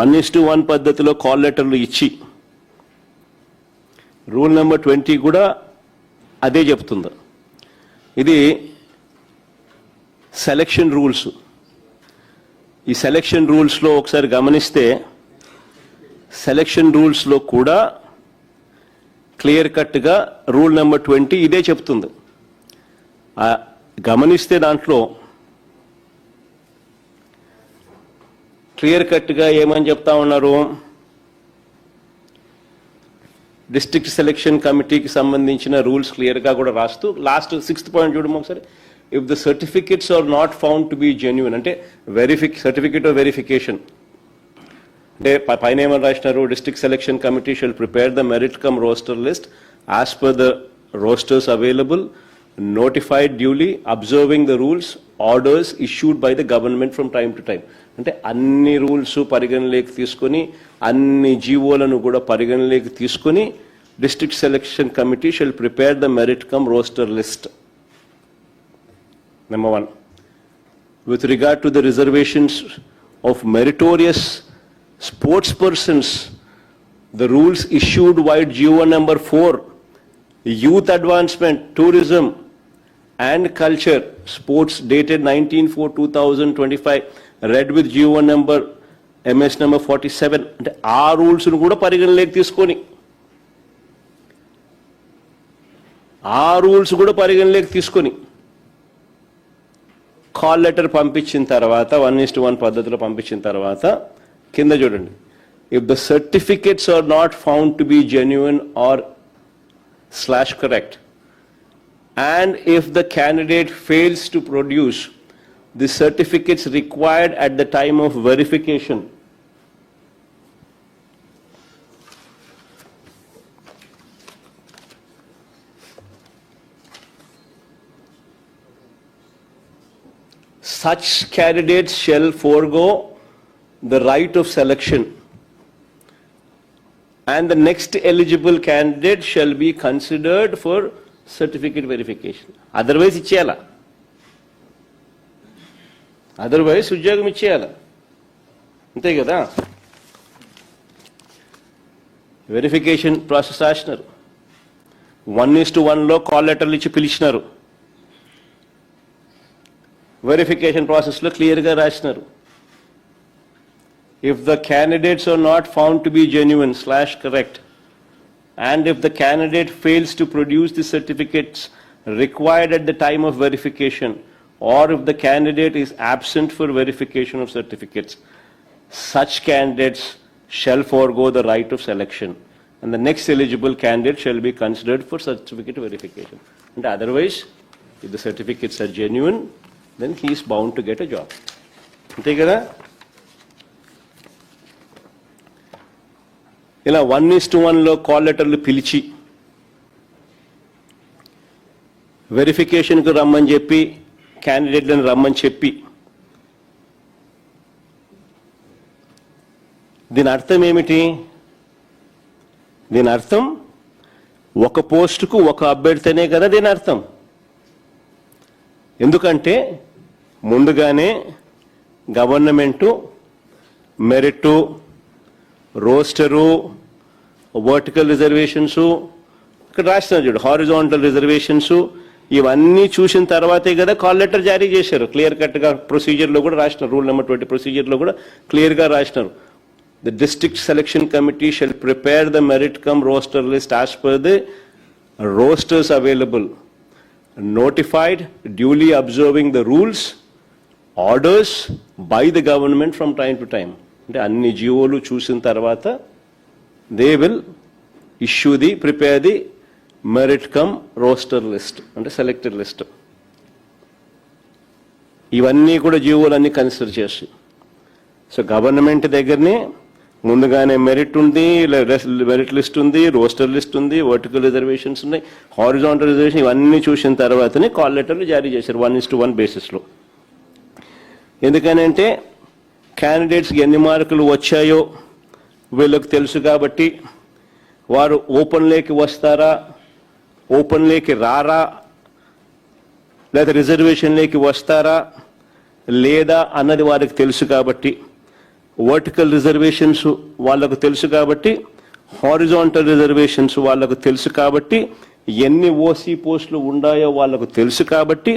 1:1 పద్ధతిలో కాల్ లెటర్లు ఇచ్చి రూల్ నెంబర్ 20 కూడా అదే చెప్తుంది. ఇది సెలక్షన్ రూల్స్. ఈ సెలక్షన్ రూల్స్లో ఒకసారి గమనిస్తే సెలక్షన్ రూల్స్లో కూడా క్లియర్ కట్గా రూల్ నెంబర్ 20 ఇదే చెప్తుంది. గమనిస్తే దాంట్లో క్లియర్ కట్గా ఏమని చెప్తా ఉన్నారు, డిస్ట్రిక్ట్ సెలక్షన్ కమిటీకి సంబంధించిన రూల్స్ క్లియర్గా కూడా రాస్తూ లాస్ట్ 6th పాయింట్ చూడము ఒకసారి. If the certificates are not found to be genuine, అంటే సర్టిఫికెట్ ఆఫ్ వెరిఫికేషన్ అంటే పైన ఏమని రాసినారు, district selection committee shall prepare the merit cum roster list as per the rosters available, notified duly, observing the rules, orders issued by the government from time to time. అంటే అన్ని rules పరిగణలోకి తీసుకొని అన్ని జీవోలను కూడా పరిగణలోకి తీసుకొని district selection committee shall prepare the merit cum roster list. Number 1. With regard to the reservations of meritorious sports persons, the rules issued by GO number 4, youth advancement, tourism and culture, sports dated 19/4/2025, read with GO number MS number 47. అంటే ఆ rules ను కూడా పరిగణలోకి తీసుకొని call letter పంపించిన తర్వాత 1:1 పద్ధతిలో పంపించిన తర్వాత కింద చూడండి, if the certificates are not found to be genuine or /correct, and if the candidate fails to produce the certificates required at the time of verification, such candidates shall forego the right of selection, and the next eligible candidate shall be considered for certificate verification. Otherwise ఇచ్చేయాల, otherwise ఉద్యోగం ఇచ్చేయాల, అంతే కదా. Verification process రాసినారు, 1:1లో call లెటర్లు ఇచ్చి పిలిచినారు. Verification ప్రాసెస్లో క్లియర్గా రాసినారు, if the candidates are not found to be genuine /correct, and if the candidate fails to produce the certificates required at the time of verification, or if the candidate is absent for verification of certificates, such candidates shall forego the right of selection, and the next eligible candidate shall be considered for certificate verification. And otherwise, if the certificates are genuine, then he is bound to get a job. అంతే కదా. ఇలా 1:1లో call లెటర్లు పిలిచి వెరిఫికేషన్కు రమ్మని చెప్పి క్యాండిడేట్లను రమ్మని చెప్పి, దీని అర్థం ఏమిటి? దీని అర్థం ఒక పోస్టుకు ఒక అభ్యర్థినే కదా దీని అర్థం. ఎందుకంటే ముందుగానే government merit, rooster, vertical reservations, ఇక్కడ రాస్తున్నారు చూడు హారిజాంటల్ రిజర్వేషన్స్, ఇవన్నీ చూసిన తర్వాతే కదా కాల్ లెటర్ జారీ చేశారు. క్లియర్ కట్గా ప్రొసీజర్లో కూడా రాసినారు, రూల్ నెంబర్ 20 ప్రొసీజర్లో కూడా క్లియర్గా రాసినారు. The district selection committee shall prepare the merit cum roster list as per the rosters available, notified duly observing the rules, orders by the government from time to time. అంటే అన్ని జీవోలు చూసిన తర్వాత they will issue the prepare the merit cum roster list, అంటే selected list. ఇవన్నీ కూడా జీవోలన్నీ consider చేసి, సో గవర్నమెంట్ దగ్గరనే ముందుగానే మెరిట్ ఉంది, మెరిట్ లిస్ట్ ఉంది, రోస్టర్ లిస్ట్ ఉంది, వర్టికల్ రిజర్వేషన్స్ ఉన్నాయి, హారిజాంటల్ రిజర్వేషన్, ఇవన్నీ చూసిన తర్వాతనే కాల్ లెటర్లు జారీ చేశారు 1:1 బేసిస్లో. ఎందుకనంటే క్యాండిడేట్స్కి ఎన్ని మార్కులు వచ్చాయో వీళ్ళకి తెలుసు కాబట్టి వారు ఓపెన్లోకి వస్తారా, ఓపెన్లోకి రారా, లేదా రిజర్వేషన్లోకి వస్తారా లేదా అన్నది వారికి తెలుసు కాబట్టి, వర్టికల్ రిజర్వేషన్స్ వాళ్ళకు తెలుసు కాబట్టి హారిజాంటల్ రిజర్వేషన్స్ వాళ్ళకు తెలుసు కాబట్టి, ఎన్ని ఓసీ పోస్టులు ఉన్నాయో వాళ్ళకు తెలుసు కాబట్టి,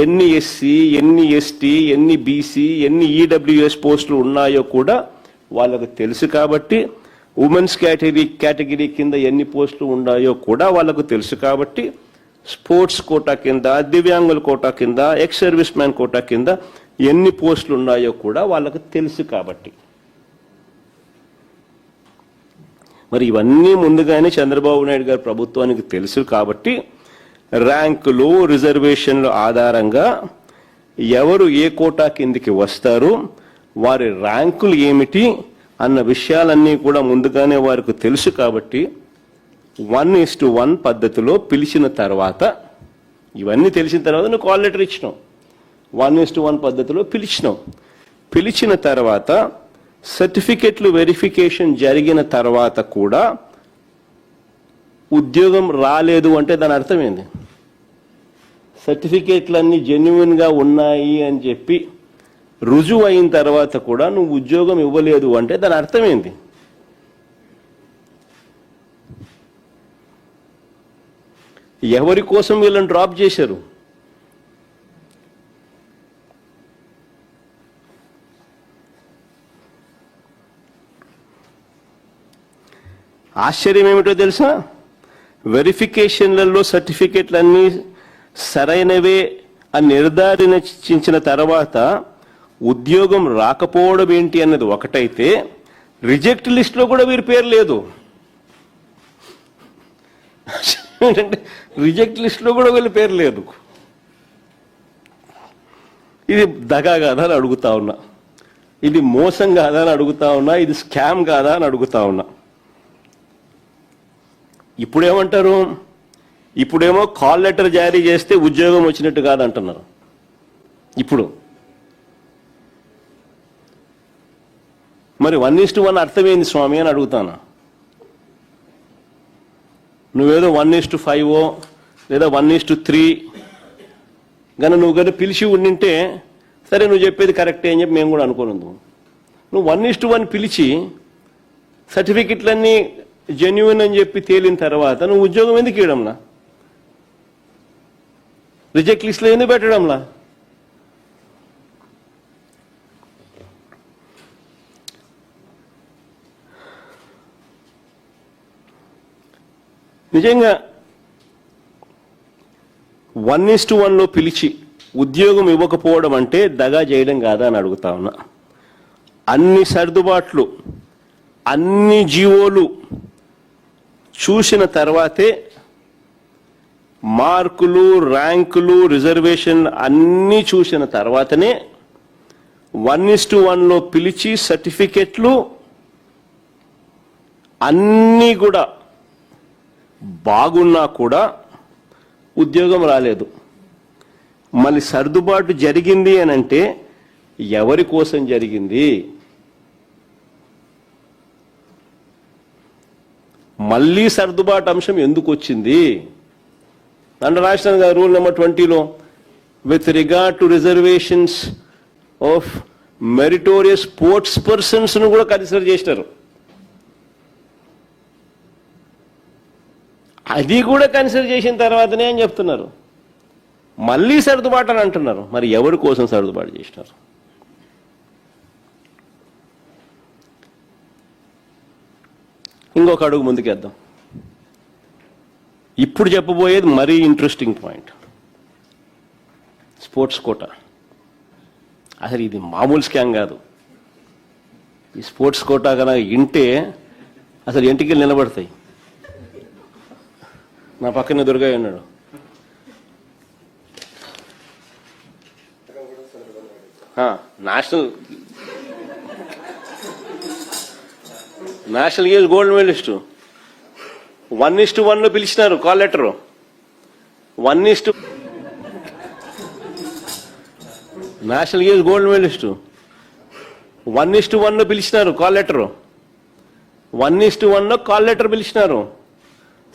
ఎన్ని ఎస్సీ, ఎన్ని ఎస్టీ, ఎన్ని బీసీ, ఎన్ని ఈడబ్ల్యూఎస్ పోస్టులు ఉన్నాయో కూడా వాళ్ళకు తెలుసు కాబట్టి, ఉమెన్స్ కేటగిరీ కింద ఎన్ని పోస్టులు ఉన్నాయో కూడా వాళ్ళకు తెలుసు కాబట్టి, స్పోర్ట్స్ కోటా కింద, దివ్యాంగుల కోటా కింద, ఎక్స్ సర్వీస్ మ్యాన్ కోటా కింద ఎన్ని పోస్టులు ఉన్నాయో కూడా వాళ్ళకు తెలుసు కాబట్టి, మరి ఇవన్నీ ముందుగానే చంద్రబాబు నాయుడు గారి ప్రభుత్వానికి తెలుసు కాబట్టి, ర్యాంకులు, రిజర్వేషన్ల ఆధారంగా ఎవరు ఏ కోటా కిందికి వస్తారు, వారి ర్యాంకులు ఏమిటి అన్న విషయాలన్నీ కూడా ముందుగానే వారికి తెలుసు కాబట్టి 1:1 పద్ధతిలో పిలిచిన తర్వాత, ఇవన్నీ తెలిసిన తర్వాత నువ్వు కాల్ లెటర్ ఇచ్చినావు, 1:1 పద్ధతిలో పిలిచినావు. పిలిచిన తర్వాత సర్టిఫికెట్లు వెరిఫికేషన్ జరిగిన తర్వాత కూడా ఉద్యోగం రాలేదు అంటే దాని అర్థం ఏంది? సర్టిఫికెట్లన్నీ జెన్యున్గా ఉన్నాయి అని చెప్పి రుజువు అయిన తర్వాత కూడా నువ్వు ఉద్యోగం ఇవ్వలేదు అంటే దాని అర్థం ఏంది? ఎవరి కోసం వీళ్ళని డ్రాప్ చేశారు? ఆశ్చర్యం ఏమిటో తెలుసా? వెరిఫికేషన్లలో సర్టిఫికెట్లన్నీ సరైనవే అని నిర్ధారించిన తర్వాత ఉద్యోగం రాకపోవడం ఏంటి అన్నది ఒకటైతే, రిజెక్ట్ లిస్ట్లో కూడా వీరి పేరు లేదు. రిజెక్ట్ లిస్ట్లో కూడా వీళ్ళ పేరు లేదు. ఇది దగా కాదా అని అడుగుతా ఉన్నా, ఇది మోసం కాదా అని అడుగుతా ఉన్నా, ఇది స్కామ్ కాదా అని అడుగుతా ఉన్నా. ఇప్పుడేమంటారు? ఇప్పుడేమో కాల్ లెటర్ జారీ చేస్తే ఉద్యోగం వచ్చినట్టు కాదంటున్నారు. ఇప్పుడు మరి 1:1 అర్థమైంది స్వామి అని అడుగుతాను. నువ్వేదో 1:5 లేదా 1:3 కానీ నువ్వు కానీ పిలిచి ఉండింటే సరే నువ్వు చెప్పేది కరెక్టే అని చెప్పి మేము కూడా అనుకోనుందు. నువ్వు 1:1 పిలిచి సర్టిఫికెట్లన్నీ జెన్యున్ అని చెప్పి తేలిన తర్వాత నువ్వు ఉద్యోగం ఎందుకు ఇవ్వడంలా? రిజెక్ట్ లిస్ట్లో ఎందుకు పెట్టడంలా? నిజంగా 1:1లో పిలిచి ఉద్యోగం ఇవ్వకపోవడం అంటే దగా చేయడం కాదా అని అడుగుతా ఉన్నా. అన్ని సర్దుబాట్లు, అన్ని జీవోలు చూసిన తర్వాతే, మార్కులు, ర్యాంకులు, రిజర్వేషన్ అన్నీ చూసిన తర్వాతనే 1:1లో పిలిచి సర్టిఫికెట్లు అన్నీ కూడా బాగున్నా కూడా ఉద్యోగం రాలేదు. మళ్ళీ సర్దుబాటు జరిగింది అని అంటే ఎవరి కోసం జరిగింది? మళ్ళీ సర్దుబాటు అంశం ఎందుకు వచ్చింది? అండర్ రాష్ట్రం గారు రూల్ నెంబర్ 20లో with regard to reservations of meritorious sports persons ను కూడా కన్సిడర్ చేసినారు. అది కూడా కన్సిడర్ చేసిన తర్వాతనే అని చెప్తున్నారు. మళ్ళీ సర్దుబాటు అని అంటున్నారు. మరి ఎవరి కోసం సర్దుబాటు చేసినారు? ఇంకొక అడుగు ముందుకేద్దాం. ఇప్పుడు చెప్పబోయేది మరీ ఇంట్రెస్టింగ్ పాయింట్. స్పోర్ట్స్ కోటా అసలు ఇది మామూలు స్కామ్ కాదు. ఈ స్పోర్ట్స్ కోటా కనుక ఇంటే అసలు ఎంటికలు నిలబడతాయి. నా పక్కన దుర్గయ్య ఉన్నాడు. నేషనల్ గేమ్స్ గోల్డ్ మెడలిస్టు 1:1లో పిలిచినారు call letter. National games gold medalist 1:1లో పిలిచినారు కాల్ లెటరు. 1:1లో కాల్ లెటర్ పిలిచినారు.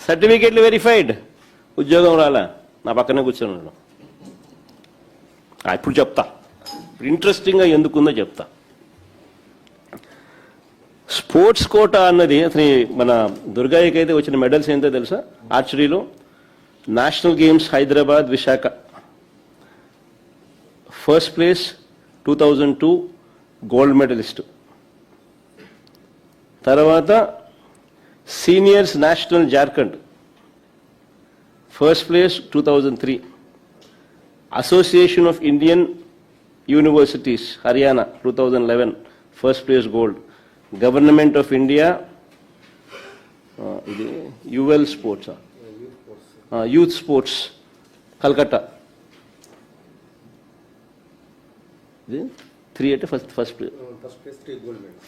సర్టిఫికెట్లు వెరిఫైడ్, ఉద్యోగం రాలా. నా పక్కనే కూర్చొని ఇప్పుడు చెప్తా. ఇప్పుడు ఇంట్రెస్టింగ్గా ఎందుకుందో చెప్తా. స్పోర్ట్స్ కోటా అన్నది అతని మన దుర్గాయికి అయితే వచ్చిన మెడల్స్ ఏంటో తెలుసా? ఆర్చరీలో national games Hyderabad Visakha first place 2002 gold medalist. తర్వాత seniors national Jharkhand first place 2003. Association of Indian universities Haryana 2011 first place gold. Government of India ఇది UL sports youth sports Calcutta ఇది 3 అంటే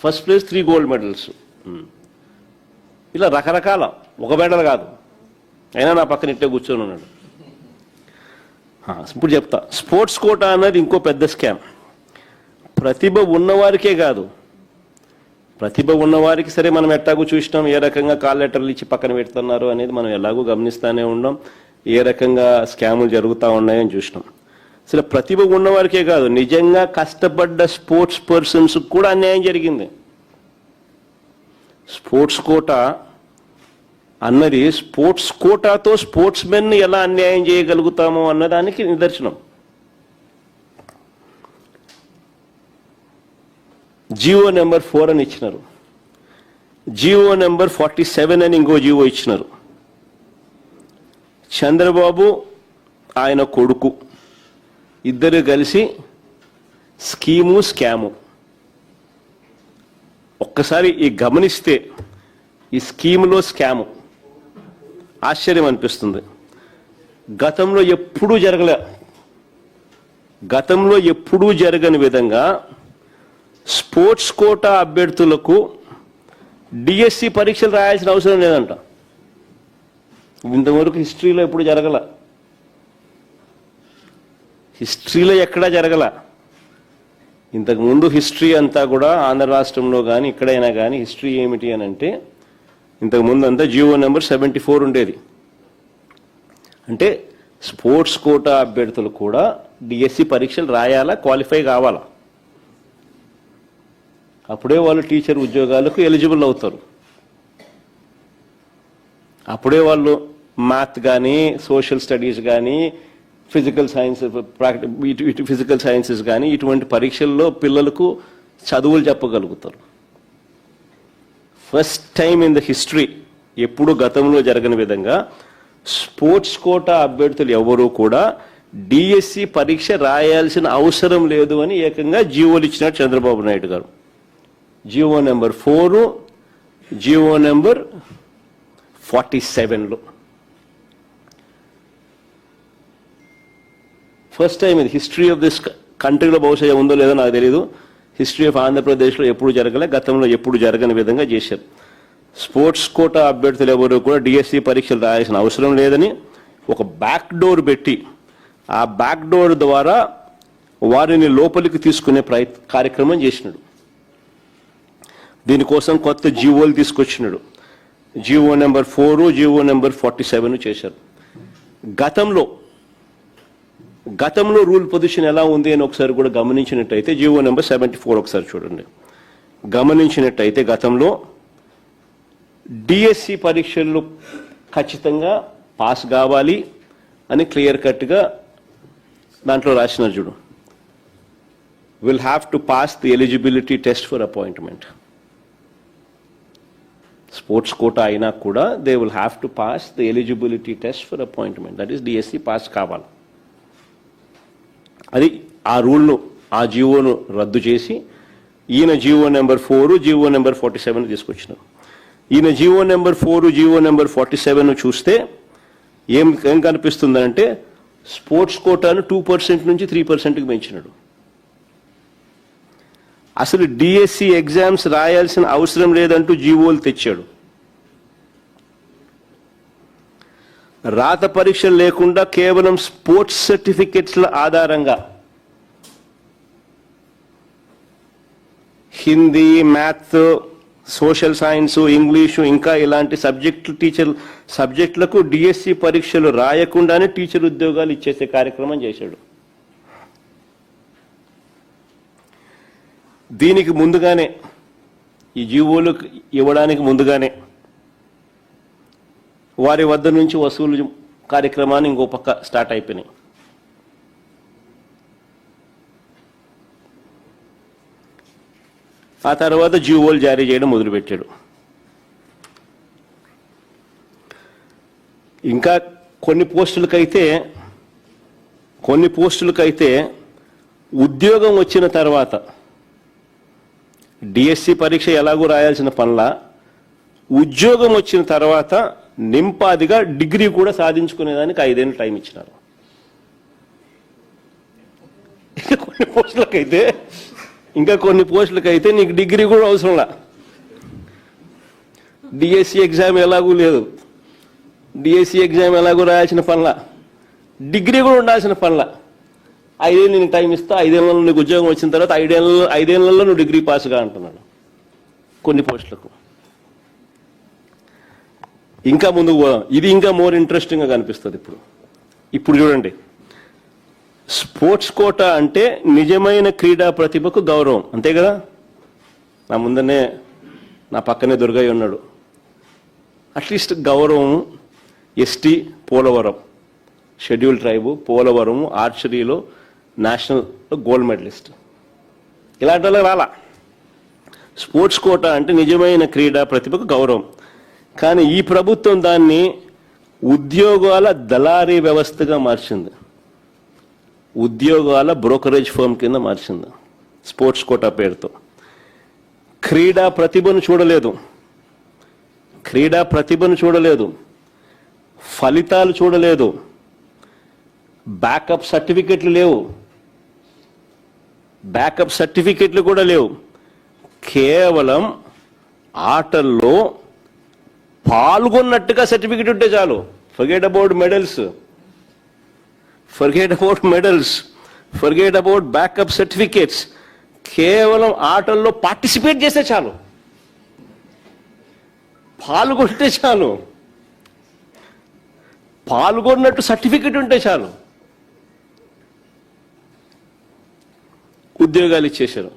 ఫస్ట్ ప్లేస్ 3 గోల్డ్ మెడల్స్. ఇలా రకరకాల ఒక మెడల్ కాదు, అయినా నా పక్కన ఇట్టే కూర్చొని ఉన్నాడు. ఇప్పుడు చెప్తా. స్పోర్ట్స్ కోటా అన్నది ఇంకో పెద్ద స్కామ్. ప్రతిభ ఉన్నవారికే కాదు, ప్రతిభ ఉన్నవారికి సరే మనం ఎట్టాగూ చూసినాం, ఏ రకంగా కాల్ లెటర్లు ఇచ్చి పక్కన పెడుతున్నారు అనేది మనం ఎలాగూ గమనిస్తూనే ఉన్నాం, ఏ రకంగా స్కాములు జరుగుతూ ఉన్నాయని చూసినాం. అసలు ప్రతిభ ఉన్నవారికే కాదు, నిజంగా కష్టపడ్డ స్పోర్ట్స్ పర్సన్స్ కూడా అన్యాయం జరిగింది. స్పోర్ట్స్ కోటా అన్నది స్పోర్ట్స్ కోటాతో స్పోర్ట్స్ మెన్ ఎలా అన్యాయం చేయగలుగుతామో అన్నదానికి నిదర్శనం. జియో నెంబర్ 4 అని ఇచ్చినారు, జియో నెంబర్ 47 అని ఇంకో జియో ఇచ్చినారు. చంద్రబాబు ఆయన కొడుకు ఇద్దరు కలిసి స్కీము స్కాము. ఒక్కసారి ఈ గమనిస్తే ఈ స్కీములో స్కాము ఆశ్చర్యం అనిపిస్తుంది. గతంలో ఎప్పుడూ జరగని విధంగా స్పోర్ట్స్ కోటా అభ్యర్థులకు డిఎస్సి పరీక్షలు రాయాల్సిన అవసరం లేదంట. ఇంతవరకు హిస్టరీలో ఎప్పుడు జరగల, హిస్టరీలో ఎక్కడా జరగల. ఇంతకుముందు హిస్టరీ అంతా కూడా ఆంధ్ర రాష్ట్రంలో కానీ ఎక్కడైనా కానీ హిస్టరీ ఏమిటి అని అంటే, ఇంతకుముందు అంతా జియో నెంబర్ 74 ఉండేది. అంటే స్పోర్ట్స్ కోటా అభ్యర్థులు కూడా డిఎస్సి పరీక్షలు రాయాలా, క్వాలిఫై కావాలా, అప్పుడే వాళ్ళు టీచర్ ఉద్యోగాలకు ఎలిజిబుల్ అవుతారు. అప్పుడే వాళ్ళు మ్యాథ్ కానీ సోషల్ స్టడీస్ కానీ ఫిజికల్ సైన్సెస్ కానీ ఇటువంటి పరీక్షల్లో పిల్లలకు చదువులు చెప్పగలుగుతారు. First time in the history, ఎప్పుడు గతంలో జరగని విధంగా స్పోర్ట్స్ కోటా అభ్యర్థులు ఎవరూ కూడా డిఎస్సి పరీక్ష రాయాల్సిన అవసరం లేదు అని ఏకంగా జీవోలు ఇచ్చినారు Chandrababu Naidu garu. GO number 4, GO number 47లో ఫస్ట్ టైం ఇది హిస్టరీ ఆఫ్ దిస్ కంట్రీలో. బహుశా ఉందో లేదో నాకు తెలియదు. హిస్టరీ ఆఫ్ ఆంధ్రప్రదేశ్లో ఎప్పుడు జరగలే, గతంలో ఎప్పుడు జరగని విధంగా చేశారు. స్పోర్ట్స్ కోటా అభ్యర్థులు ఎవరు కూడా డిఎస్సి పరీక్షలు రాయాల్సిన అవసరం లేదని ఒక బ్యాక్ డోర్ పెట్టి, ఆ బ్యాక్ డోర్ ద్వారా వారిని లోపలికి తీసుకునే కార్యక్రమం చేసినాడు. దీనికోసం కొత్త జియోలు తీసుకొచ్చినాడు. జియో నెంబర్ 4, జియో నెంబర్ 47 చేశారు. గతంలో రూల్ పొజిషన్ ఎలా ఉంది అని ఒకసారి కూడా గమనించినట్టయితే జియో నెంబర్ 74 ఒకసారి చూడండి. గమనించినట్టయితే గతంలో డిఎస్సి పరీక్షల్లో ఖచ్చితంగా పాస్ కావాలి అని క్లియర్ కట్గా దాంట్లో రాసినారు చూడు. Will have to pass the eligibility test for appointment. Sports quota అయినా కూడా they will have to pass the eligibility test for appointment, that is DSC pass కావాలి. అది ఆ రూల్ను, ఆ జియోను రద్దు చేసి ఈయన జియో నెంబర్ 4, జియో నెంబర్ 47 తీసుకొచ్చినారు. ఈయన జియో నెంబర్ 4, జియో నెంబర్ 47 చూస్తే ఏం కనిపిస్తుందంటే స్పోర్ట్స్ కోటాను 2% నుంచి 3%కి పెంచినాడు. అసలు డిఎస్సి ఎగ్జామ్స్ రాయాల్సిన అవసరం లేదంటూ జీవోలు తెచ్చాడు. రాత పరీక్షలు లేకుండా కేవలం స్పోర్ట్స్ సర్టిఫికెట్స్ల ఆధారంగా Hindi, maths, social science, English ఇంకా ఇలాంటి సబ్జెక్టులకు డిఎస్సి పరీక్షలు రాయకుండానే టీచర్ ఉద్యోగాలు ఇచ్చేసే కార్యక్రమం చేశాడు. దీనికి ముందుగానే ఈ జీవోలు ఇవ్వడానికి ముందుగానే వారి వద్ద నుంచి వసూలు కార్యక్రమాన్ని ఇంకో పక్క స్టార్ట్ అయిపోయినాయి. ఆ తర్వాత జీవోలు జారీ చేయడం మొదలుపెట్టాడు. ఇంకా కొన్ని పోస్టులకైతే ఉద్యోగం వచ్చిన తర్వాత డిఎస్సి పరీక్ష ఎలాగూ రాయాల్సిన పనుల ఉద్యోగం వచ్చిన తర్వాత నింపాదిగా డిగ్రీ కూడా సాధించుకునేదానికి 5 ఏళ్ళు టైం ఇచ్చినారు. ఇంకా కొన్ని పోస్టులకైతే నీకు డిగ్రీ కూడా అవసరంలా. డిఎస్సి ఎగ్జామ్ ఎలాగూ లేదు, డిఎస్సి ఎగ్జామ్ ఎలాగూ రాయాల్సిన పనుల, డిగ్రీ కూడా ఉండాల్సిన పనుల. 5 ఏళ్ళు నీకు టైం ఇస్తా, 5 ఏళ్ళలో నీకు ఉద్యోగం వచ్చిన తర్వాత 5 ఏళ్లలో నువ్వు డిగ్రీ పాస్గా అంటున్నాడు కొన్ని పోస్టులకు. ఇంకా ముందుకు పోదాం, ఇది ఇంకా మోర్ ఇంట్రెస్టింగ్గా కనిపిస్తుంది. ఇప్పుడు చూడండి, స్పోర్ట్స్ కోటా అంటే నిజమైన క్రీడా ప్రతిభకు గౌరవం, అంతే కదా. నా ముందనే నా పక్కనే దుర్గయ్య ఉన్నాడు. అట్లీస్ట్ గౌరవం. ST Polavaram schedule tribe, Polavaram ఆర్చరీలో నేషనల్ గోల్డ్ మెడలిస్ట్, ఇలాంటి వాళ్ళకి రాలా. స్పోర్ట్స్ కోటా అంటే నిజమైన క్రీడా ప్రతిభకు గౌరవం. కానీ ఈ ప్రభుత్వం దాన్ని ఉద్యోగాల దళారీ వ్యవస్థగా మార్చింది, ఉద్యోగాల బ్రోకరేజ్ ఫర్మ్ కింద మార్చింది స్పోర్ట్స్ కోటా పేరుతో. క్రీడా ప్రతిభను చూడలేదు, ఫలితాలు చూడలేదు, బ్యాకప్ సర్టిఫికెట్లు కూడా లేవు. కేవలం ఆటల్లో పాల్గొన్నట్టుగా సర్టిఫికెట్ ఉంటే చాలు. Forget about medals, forget about backup certificates. కేవలం ఆటల్లో పార్టిసిపేట్ చేస్తే చాలు, పాల్గొంటే చాలు, పాల్గొన్నట్టు సర్టిఫికెట్ ఉంటే చాలు, ఉద్యోగాలు ఇచ్చేశాను.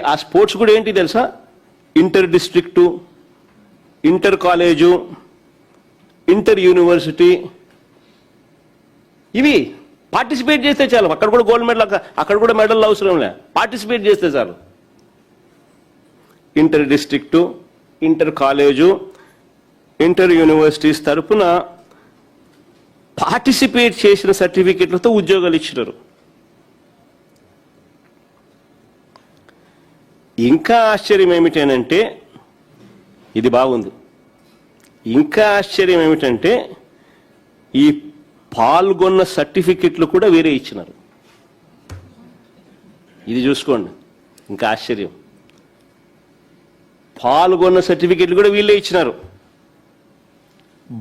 ఆ స్పోర్ట్స్ కూడా ఏంటి తెలుసా, inter district, inter college, inter university, ఇవి పార్టిసిపేట్ చేస్తే చాలు. అక్కడ కూడా గోల్డ్ మెడల్, అక్కడ కూడా మెడల్ అవసరం లే, పార్టిసిపేట్ చేస్తే చాలు. Inter district, inter college, inter universities తరఫున పార్టిసిపేట్ చేసిన సర్టిఫికెట్లతో ఉద్యోగాలు ఇచ్చినారు. ఇంకా ఆశ్చర్యం ఏమిటంటే, ఇది బాగుంది, ఇంకా ఆశ్చర్యం ఏమిటంటే ఈ పాల్గొన్న సర్టిఫికెట్లు కూడా వేరే ఇచ్చినారు. ఇది చూసుకోండి, ఇంకా ఆశ్చర్యం. పాల్గొన్న సర్టిఫికెట్లు కూడా వీళ్ళే ఇచ్చినారు.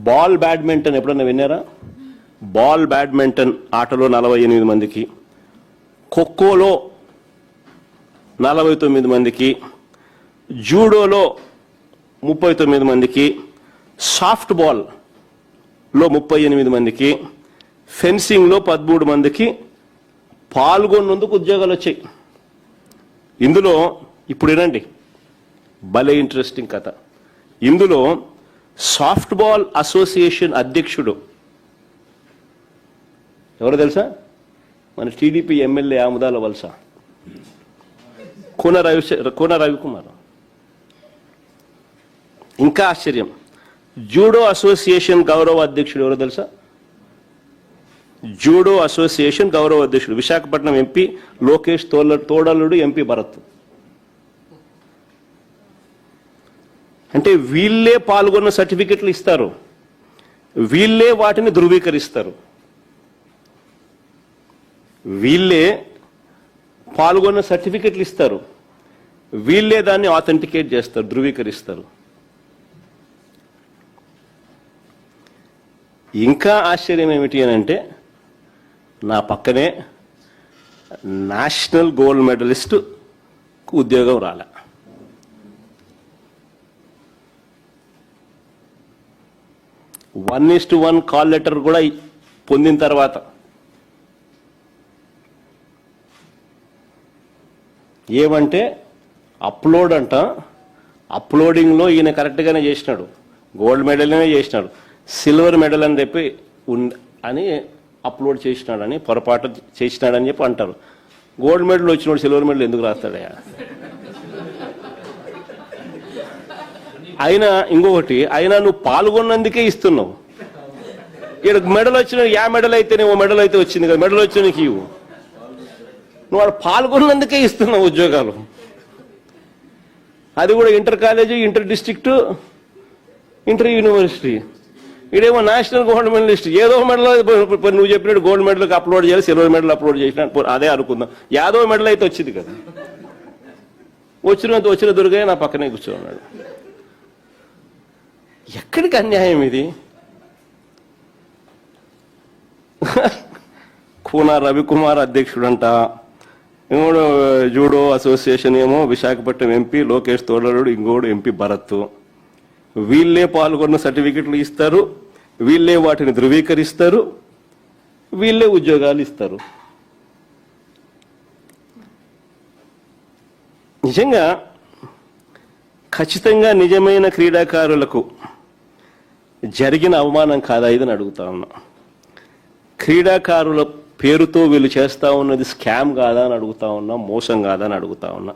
బాల్ బ్యాడ్మింటన్ ఎప్పుడన్నా విన్నారా? బాల్ బ్యాడ్మింటన్ ఆటలో 48 మందికి, ఖోఖోలో 49 మందికి, జూడోలో 39 మందికి, సాఫ్ట్ బాల్లో 38 మందికి, ఫెన్సింగ్లో 13 మందికి పాల్గొన్నందుకు ఉద్యోగాలు వచ్చాయి. ఇందులో ఇప్పుడు వినండి, భలే ఇంట్రెస్టింగ్ కథ. ఇందులో సాఫ్ట్ బాల్ అసోసియేషన్ అధ్యక్షుడు ఎవరో తెలుసా? మన టీడీపీ ఎమ్మెల్యే ఆముదాల వలస కోన రవికుమార్. ఇంకా ఆశ్చర్యం, జూడో అసోసియేషన్ గౌరవ అధ్యక్షుడు ఎవరో తెలుసా? జూడో అసోసియేషన్ గౌరవ అధ్యక్షుడు విశాఖపట్నం ఎంపీ లోకేష్ తోడలుడు, ఎంపీ భరత్. అంటే వీళ్ళే పాల్గొన్న సర్టిఫికెట్లు ఇస్తారు, వీళ్ళే వాటిని ధృవీకరిస్తారు, వీళ్ళే పాల్గొన్న సర్టిఫికెట్లు ఇస్తారు, వీళ్ళే దాన్ని ఆథెంటికేట్ చేస్తారు, ధృవీకరిస్తారు. ఇంకా ఆశ్చర్యం ఏమిటి అని అంటే, నా పక్కనే నేషనల్ గోల్డ్ మెడలిస్ట్ ఉద్యోగం రాలే. (1:1 కాల్ లెటర్ కూడా పొందిన తర్వాత ఏమంటే అప్లోడ్ అంట, అప్లోడింగ్లో ఈయన కరెక్ట్గానే చేసినాడు, గోల్డ్ మెడల్నే చేసినాడు, సిల్వర్ మెడల్ అని చెప్పి అని అప్లోడ్ చేసినాడని పొరపాటు చేసినాడని చెప్పి అంటారు. గోల్డ్ మెడల్ వచ్చినోడు సిల్వర్ మెడల్ ఎందుకు రాస్తాడయా? అయినా ఇంకొకటి, అయినా నువ్వు పాల్గొన్నందుకే ఇస్తున్నావు. ఇక్కడ మెడల్ వచ్చిన మెడల్ అయితేనే ఓ మెడల్ అయితే వచ్చింది కదా, మెడల్ వచ్చిన నీకు ఇవ్వు. నువ్వు వాడు పాల్గొన్నందుకే ఇస్తున్నావు ఉద్యోగాలు. అది కూడా inter college, inter district, inter university. ఇదేమో నేషనల్ గోల్డ్ మెడలిస్ట్. ఏదో మెడల్ నువ్వు చెప్పినట్టు గోల్డ్ మెడల్కి అప్లోడ్ చేయాలి, సిల్వర్ మెడల్ అప్లోడ్ చేసిన అదే అనుకుందాం. యాదో మెడల్ అయితే వచ్చింది కదా, వచ్చిన దుర్గయ్య నా పక్కనే కూర్చోన్నాడు. ఎక్కడికి అన్యాయం ఇది? కూనా రవికుమార్ అధ్యక్షుడంట, ఇంకోడు జూడో అసోసియేషన్ ఏమో విశాఖపట్నం ఎంపీ లోకేష్ తోడరుడు, ఇంకోడు ఎంపీ భరత్. వీళ్ళే పాల్గొన్న సర్టిఫికెట్లు ఇస్తారు, వీళ్ళే వాటిని ధృవీకరిస్తారు, వీళ్ళే ఉద్యోగాలు ఇస్తారు. నిజంగా ఖచ్చితంగా నిజమైన క్రీడాకారులకు జరిగిన అవమానం కాదా ఇదని అడుగుతా ఉన్నా. క్రీడాకారుల పేరుతో వీళ్ళు చేస్తా ఉన్నది స్కామ్ కాదా అని అడుగుతా ఉన్నా, మోసం కాదా అని అడుగుతా ఉన్నా.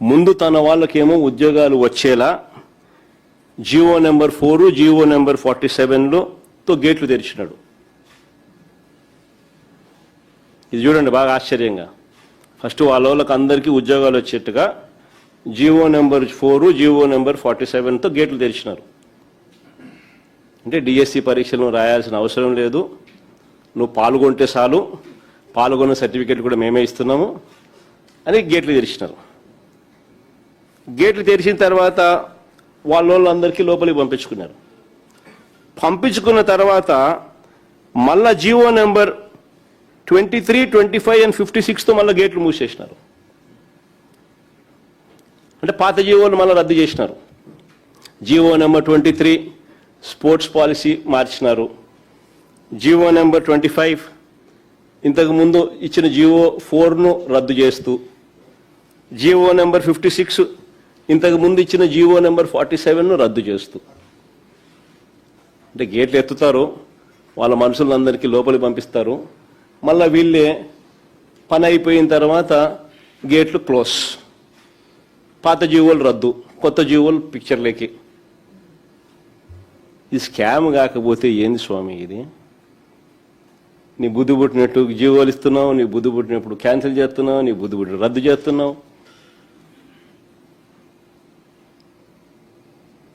ముందు తన వాళ్ళకేమో ఉద్యోగాలు వచ్చేలా జీవో నెంబర్ 4, జీవో నెంబర్ 47తో గేట్లు తెరిచినాడు. ఇది చూడండి బాగా ఆశ్చర్యంగా. ఫస్ట్ వాళ్ళకి అందరికీ ఉద్యోగాలు వచ్చేట్టుగా జీవో నెంబర్ 4, జీవో నెంబర్ 47తో గేట్లు తెరిచినారు. అంటే డిఎస్సి పరీక్షలు రాయాల్సిన అవసరం లేదు, నువ్వు పాల్గొంటే చాలు, పాల్గొన్న సర్టిఫికేట్ కూడా మేమే ఇస్తున్నాము అని గేట్లు తెరిచినారు. గేట్లు తెరిచిన తర్వాత వాళ్ళందరికీ లోపలికి పంపించుకున్నారు. పంపించుకున్న తర్వాత మళ్ళా జీవో నెంబర్ 23, 25 and 56తో మళ్ళీ గేట్లు మూసేసినారు. అంటే పాత జీవోలు మళ్ళీ రద్దు చేసినారు. జీవో నెంబర్ 23 స్పోర్ట్స్ పాలసీ మార్చినారు. జీవో నెంబర్ 25 ఇంతకుముందు ఇచ్చిన జీవో 4ను రద్దు చేస్తూ, జీవో నెంబర్ 56 ఇంతకుముందు ఇచ్చిన జీవో నెంబర్ 47ను రద్దు చేస్తూ. అంటే గేట్లు ఎత్తుతారు, వాళ్ళ మనుషులందరికీ లోపలికి పంపిస్తారు, మళ్ళీ వీళ్ళే పని అయిపోయిన తర్వాత గేట్లు క్లోజ్, పాత జీవోలు రద్దు, కొత్త జీవోలు పిక్చర్లేకి. ఇది స్కామ్ కాకపోతే ఏంది స్వామి ఇది? నీ బుద్ధి పుట్టినట్టు జీవోలు ఇస్తున్నావు, నీ బుద్ధి పుట్టినప్పుడు క్యాన్సిల్ చేస్తున్నావు, నీ బుద్ధి పుట్టిన రద్దు చేస్తున్నావు.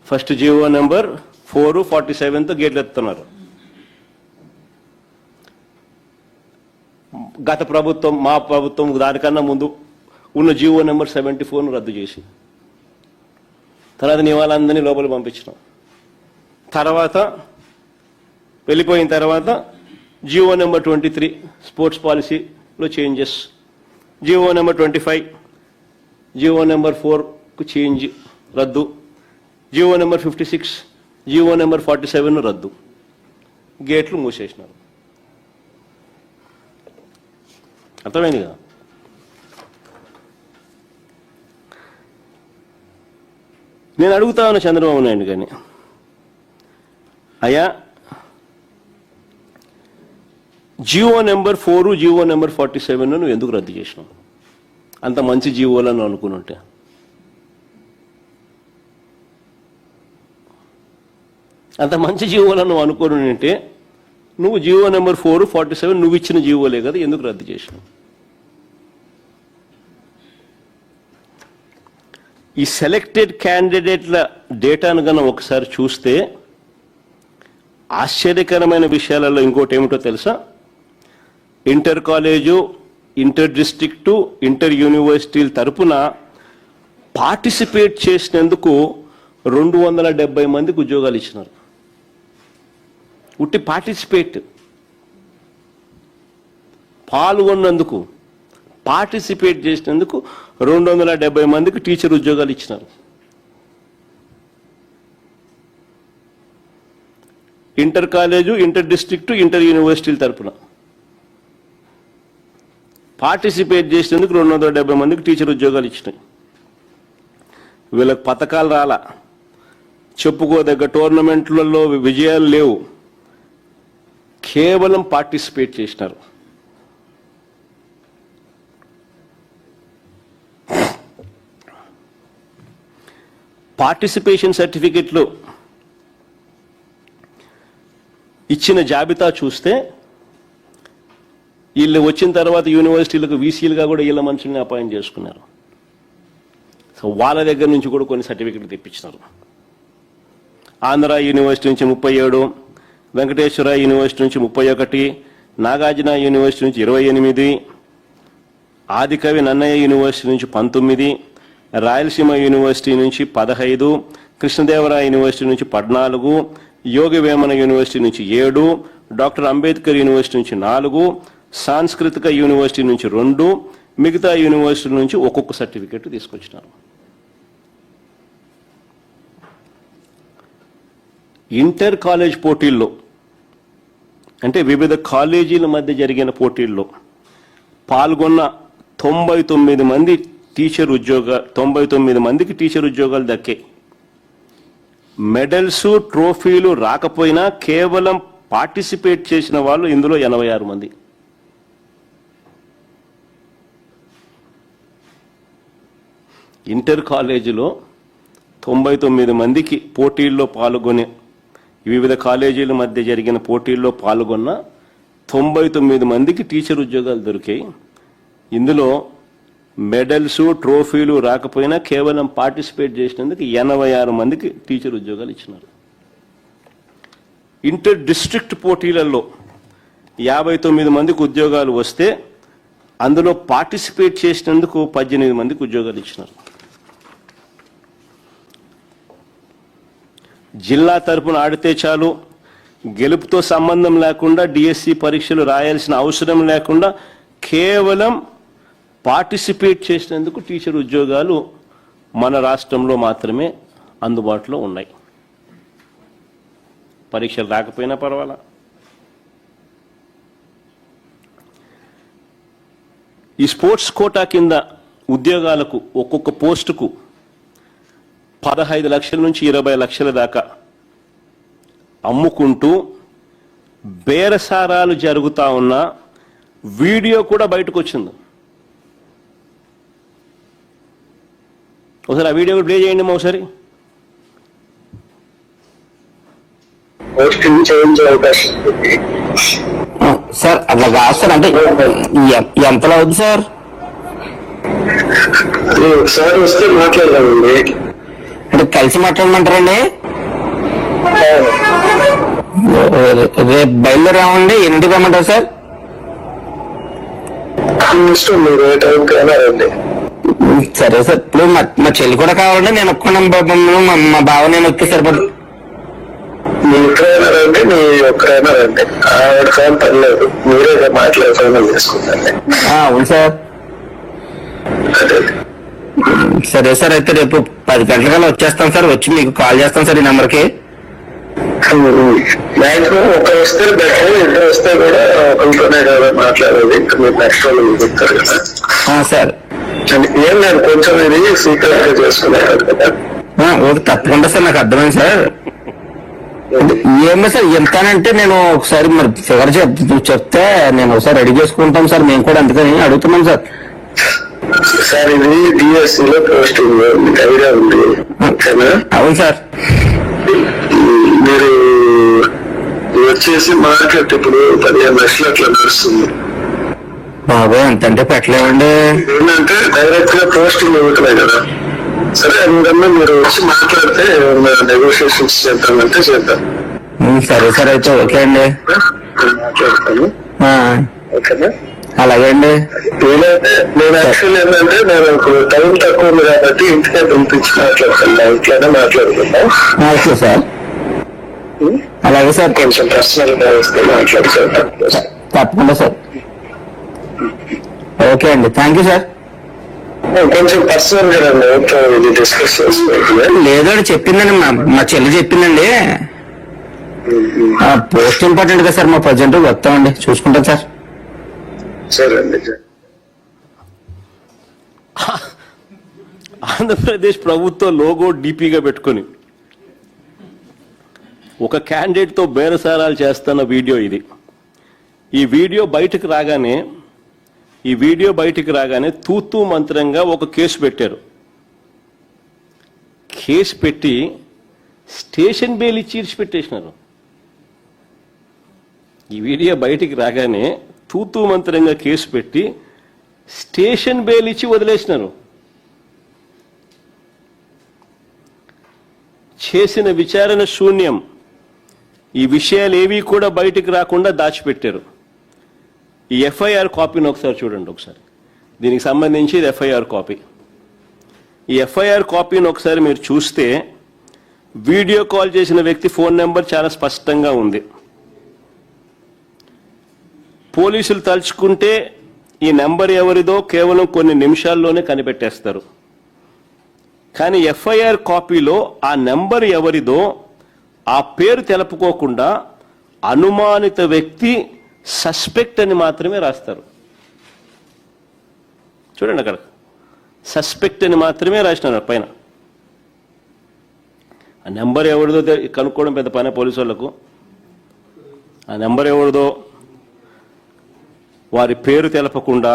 ఫస్ట్ జీవో నెంబర్ 4, 47తో గేట్లు ఎత్తుతున్నారు. గత ప్రభుత్వం, మా ప్రభుత్వం దానికన్నా ముందు ఉన్న జీవో నెంబర్ 74ను రద్దు చేసి తర్వాత నీ వాళ్ళందరినీ లోపలికి పంపించినాం. తర్వాత వెళ్ళిపోయిన తర్వాత జీవో నెంబర్ 23 స్పోర్ట్స్ పాలసీలో changes, GO number 25 GO number 4కు చేంజ్ రద్దు, జీవో నెంబర్ 56 జీవో నెంబర్ 47 రద్దు, గేట్లు మూసేసినారు. అర్థమైంది కదా? నేను అడుగుతా ఉన్నా చంద్రబాబు నాయుడు కానీ, అయ్యా జీవో నెంబర్ 4, జీవో నెంబర్ 47 నువ్వు ఎందుకు రద్దు చేసినావు? అంత మంచి జీవోలను అనుకుని ఉంటే. అంత మంచి జీవోలను నువ్వు అనుకుని ఉంటే నువ్వు జీవో నెంబర్ 4, 47 నువ్వు ఇచ్చిన జీవోలే కదా, ఎందుకు రద్దు చేసినావు? ఈ సెలెక్టెడ్ క్యాండిడేట్ల డేటాను కన్నా ఒకసారి చూస్తే ఆశ్చర్యకరమైన విషయాలలో ఇంకోటి ఏమిటో తెలుసా? Inter college, inter district, inter యూనివర్సిటీల తరపున పార్టిసిపేట్ చేసినందుకు 270 మందికి ఉద్యోగాలు ఇచ్చినారు. ఉట్టి పాల్గొన్నందుకు, పార్టిసిపేట్ చేసినందుకు 270 మందికి టీచర్ ఉద్యోగాలు ఇచ్చినారు. Inter college, inter district, inter యూనివర్సిటీల తరపున పార్టిసిపేట్ చేసినందుకు 270 మందికి టీచర్ ఉద్యోగాలు ఇచ్చినాయి. వీళ్ళకి పథకాలు రాలా, చెప్పుకోదగ్గ టోర్నమెంట్లలో విజయాలు లేవు, కేవలం పార్టిసిపేట్ చేసినారు. పార్టిసిపేషన్ సర్టిఫికెట్లు ఇచ్చిన జాబితా చూస్తే వీళ్ళు వచ్చిన తర్వాత యూనివర్సిటీలకు వీసీలుగా కూడా వీళ్ళ మనుషుల్ని అపాయింట్ చేసుకున్నారు. సో వాళ్ళ దగ్గర నుంచి కూడా కొన్ని సర్టిఫికెట్లు తెప్పించినారు. ఆంధ్ర యూనివర్సిటీ నుంచి 37, వెంకటేశ్వర యూనివర్సిటీ నుంచి 31, నాగార్జున యూనివర్సిటీ నుంచి 28, ఆదికవి నన్నయ్య యూనివర్సిటీ నుంచి 19, రాయలసీమ యూనివర్సిటీ నుంచి 15, కృష్ణదేవరాయ యూనివర్సిటీ నుంచి 14, యోగి వేమన యూనివర్సిటీ నుంచి 7, డాక్టర్ అంబేద్కర్ యూనివర్సిటీ నుంచి 4, సాంస్కృతిక యూనివర్సిటీ నుంచి 2, మిగతా యూనివర్సిటీ నుంచి ఒక్కొక్క సర్టిఫికెట్ తీసుకొచ్చినారు. ఇంటర్ కాలేజ్ పోటీల్లో అంటే వివిధ కాలేజీల మధ్య జరిగిన పోటీల్లో పాల్గొన్న 99 మంది 99 మందికి టీచర్ ఉద్యోగాలు దక్కాయి. మెడల్స్, ట్రోఫీలు రాకపోయినా కేవలం పార్టిసిపేట్ చేసిన వాళ్ళు ఇందులో 86 మంది. ఇంటర్ కాలేజీలో 99 మందికి పోటీల్లో పాల్గొనే, వివిధ కాలేజీల మధ్య జరిగిన పోటీల్లో పాల్గొన్న 99 మందికి టీచర్ ఉద్యోగాలు దొరికాయి. ఇందులో మెడల్స్, ట్రోఫీలు రాకపోయినా కేవలం పార్టిసిపేట్ చేసినందుకు 86 మందికి టీచర్ ఉద్యోగాలు ఇచ్చినారు. ఇంటర్ డిస్ట్రిక్ట్ పోటీలలో 59 మందికి ఉద్యోగాలు వస్తే అందులో పార్టిసిపేట్ చేసినందుకు 18 మందికి ఉద్యోగాలు ఇచ్చినారు. జిల్లా తరపున ఆడితే చాలు, గెలుపుతో సంబంధం లేకుండా డిఎస్సి పరీక్షలు రాయాల్సిన అవసరం లేకుండా కేవలం పార్టిసిపేట్ చేసినందుకు టీచర్ ఉద్యోగాలు మన రాష్ట్రంలో మాత్రమే అందుబాటులో ఉన్నాయి. పరీక్షలు రాకపోయినా పర్వాలా. ఈ స్పోర్ట్స్ కోటా కింద ఉద్యోగాలకు ఒక్కొక్క పోస్టుకు 15 లక్షల నుంచి 20 లక్షల దాకా అమ్ముకుంటూ బేరసారాలు జరుగుతా ఉన్న వీడియో కూడా బయటకు వచ్చింది. ఒకసారి ఆ వీడియో ప్లే చేయండి ఒకసారి. సార్ అట్లా కాదు సార్, అంటే ఎంతలో అవుతుంది సార్? ఒకసారి వస్తే మాట్లాడదామండి. అంటే కలిసి మాట్లాడమంటారండి? రేపు బయలుదేరామండి. ఎన్నింటికి రమ్మంటారు సార్? ఇష్టం, మీరు ఏ టైంకి అయినా రండి. సరే సార్. ఇప్పుడు మా చెల్లి కూడా కావాలండి. నేను ఒక్కన మా బావ నేను వస్తే సరిపడు. మీ ఇక్కడైనా రండి, మీ ఒక్కరైనా రండి. ఆవిడ ఫోన్ పర్లేదు, మీరే మాట్లాడే ఫైనల్ చేసుకుంటాండి. అవును సార్. అదే సరే సార్, అయితే రేపు 10 గంటలకల్లా వచ్చేస్తాం సార్. వచ్చి మీకు కాల్ చేస్తాం సార్ ఈ నెంబర్కి. మాక్సిమం ఒక వస్తే బెటర్, ఇద్దరు వస్తే కూడా ఒకరితోనే కదా మాట్లాడేది. ఇంకా మీరు నెక్స్ట్ వాళ్ళు చెప్తారు కదా సార్. ఏం లేదు, కొంచెం ఇది సీక్రెట్ గా చేసుకునేది కదా. ఓకే, తప్పకుండా సార్. నాకు అర్థమైంది సార్. ఏమో సార్, ఎంతనంటే నేను ఒకసారి మరి ఫిగర్ చెప్తే నేను ఒకసారి రెడీ చేసుకుంటాం సార్. మేము కూడా అందుకని అడుగుతున్నాం సార్. సార్ ఇది డిఎస్సీలో పోస్టింగ్ మీకు ఐడియా ఉంది ఓకేనా? అవును సార్. మీరు వచ్చేసి మార్కెట్ ఇప్పుడు 15 లక్షలు అట్లా నడుస్తుంది. బాబాయ్ అంతంటే పెట్టలేమండి. ఏంటంటే డైరెక్ట్ గా పోస్టింగ్ ఇవ్వటమే కదా. సరే అందుకన్నా మీరు వచ్చి మాట్లాడితే నెగోషియేషన్స్ చేద్దామంటే చేద్దాం. సరే సార్, అయితే ఓకే అండి. మాట్లాడతాను ఓకేనా? అలాగే అండి. నేను యాక్చువల్ ఏంటంటే నేను టైం తక్కువ ఉంది కాబట్టి ఇంటికే పంపించి మాట్లాడుతున్నా. ఇంట్లోనే మాట్లాడుతున్నా. Okay sir. అలాగే సార్. కొంచెం పర్సనల్ గా వస్తే మాట్లాడుతాను. తప్పకుండా సార్. ఓకే అండి, థ్యాంక్ యూ సార్. కొంచెం పర్సనల్ గా ఇది డిస్కస్ చేసుకోవాలి. లేదండి, చెప్పిందండి మా చెల్లి చెప్పిందండి. పోస్ట్ ఇంపార్టెంట్ కదా సార్. మా ప్రజెంట్ వస్తామండి, చూసుకుంటాం సార్. సరే అండి. ఆంధ్రప్రదేశ్ ప్రభుత్వ లోగో డీపీగా పెట్టుకొని ఒక క్యాండిడేట్తో బేరసారాలు చేస్తున్న వీడియో ఇది. ఈ వీడియో బయటకు రాగానే తూతూ మంత్రంగా ఒక కేసు పెట్టారు. కేసు పెట్టి స్టేషన్ బెయిల్ ఇచ్చి ఇడిచిపెట్టేసినారు. ఈ వీడియో బయటికి రాగానే తూతూ మంత్రంగా కేసు పెట్టి స్టేషన్ బెయిల్ ఇచ్చి వదిలేసినారు. చేసిన విచారణ శూన్యం. ఈ విషయాలు ఏవి కూడా బయటికి రాకుండా దాచిపెట్టారు. ఈ ఎఫ్ఐఆర్ కాపీని ఒకసారి చూడండి. ఒకసారి దీనికి సంబంధించి ఎఫ్ఐఆర్ కాపీ. ఈ ఎఫ్ఐఆర్ కాపీని ఒకసారి మీరు చూస్తే వీడియో కాల్ చేసిన వ్యక్తి ఫోన్ నెంబర్ చాలా స్పష్టంగా ఉంది. పోలీసులు తలుచుకుంటే ఈ నెంబర్ ఎవరిదో కేవలం కొన్ని నిమిషాల్లోనే కనిపెట్టేస్తారు. కానీ ఎఫ్ఐఆర్ కాపీలో ఆ నెంబర్ ఎవరిదో ఆ పేరు తెలుపుకోకుండా అనుమానిత వ్యక్తి సస్పెక్ట్ అని మాత్రమే రాస్తారు. చూడండి, అక్కడ సస్పెక్ట్ అని మాత్రమే రాసినారు పైన. ఆ నెంబర్ ఎవరిదో కనుక్కోవడం పెద్ద పని పోలీసు వాళ్ళకు. ఆ నెంబర్ ఎవరిదో వారి పేరు తెలపకుండా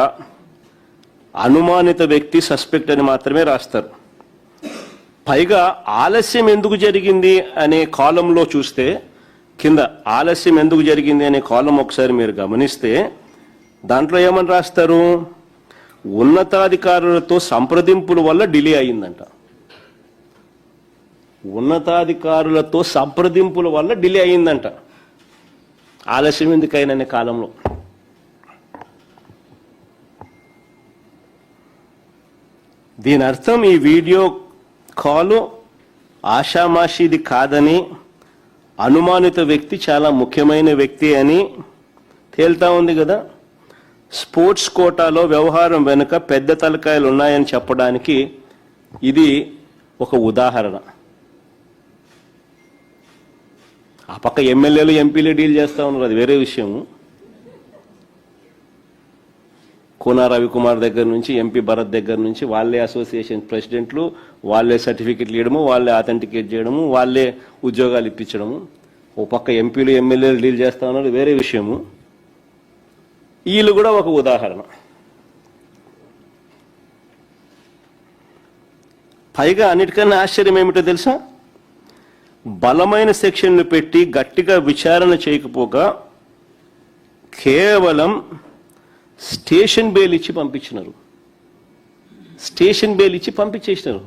అనుమానిత వ్యక్తి సస్పెక్ట్ అని మాత్రమే రాస్తారు. పైగా ఆలస్యం ఎందుకు జరిగింది అనే కాలంలో చూస్తే కింద ఆలస్యం ఎందుకు జరిగింది అనే కాలం ఒకసారి మీరు గమనిస్తే దాంట్లో ఏమని రాస్తారు? ఉన్నతాధికారులతో సంప్రదింపుల వల్ల డిలే అయిందంట. ఉన్నతాధికారులతో సంప్రదింపుల వల్ల డిలే అయిందంట. ఆలస్యం ఎందుకైనా కాలంలో. దీని అర్థం ఈ వీడియో కాలు ఆషామాషిది కాదని, అనుమానిత వ్యక్తి చాలా ముఖ్యమైన వ్యక్తి అని తేల్తా ఉంది కదా. స్పోర్ట్స్ కోటాలో వ్యవహారం వెనుక పెద్ద తలకాయలు ఉన్నాయని చెప్పడానికి ఇది ఒక ఉదాహరణ. ఆ పక్క ఎమ్మెల్యేలు ఎంపీలు డీల్ చేస్తూ ఉన్నారు, అది వేరే విషయం. కోన రవికుమార్ దగ్గర నుంచి ఎంపీ భరత్ దగ్గర నుంచి వాళ్ళే అసోసియేషన్ ప్రెసిడెంట్లు, వాళ్ళే సర్టిఫికెట్లు ఇవ్వడము, వాళ్ళే అథెంటికేట్ చేయడము, వాళ్ళే ఉద్యోగాలు ఇప్పించడము. ఓ పక్క ఎంపీలు ఎమ్మెల్యేలు డీల్ చేస్తా ఉన్నారు, వేరే విషయము. వీళ్ళు కూడా ఒక ఉదాహరణ. పైగా అన్నిటికన్నా ఆశ్చర్యం ఏమిటో తెలుసా? బలమైన సెక్షన్లు పెట్టి గట్టిగా విచారణ చేయకపోగా కేవలం స్టేషన్ బెయిల్ ఇచ్చి పంపించినారు. స్టేషన్ బెయిల్ ఇచ్చి పంపించేసినారు.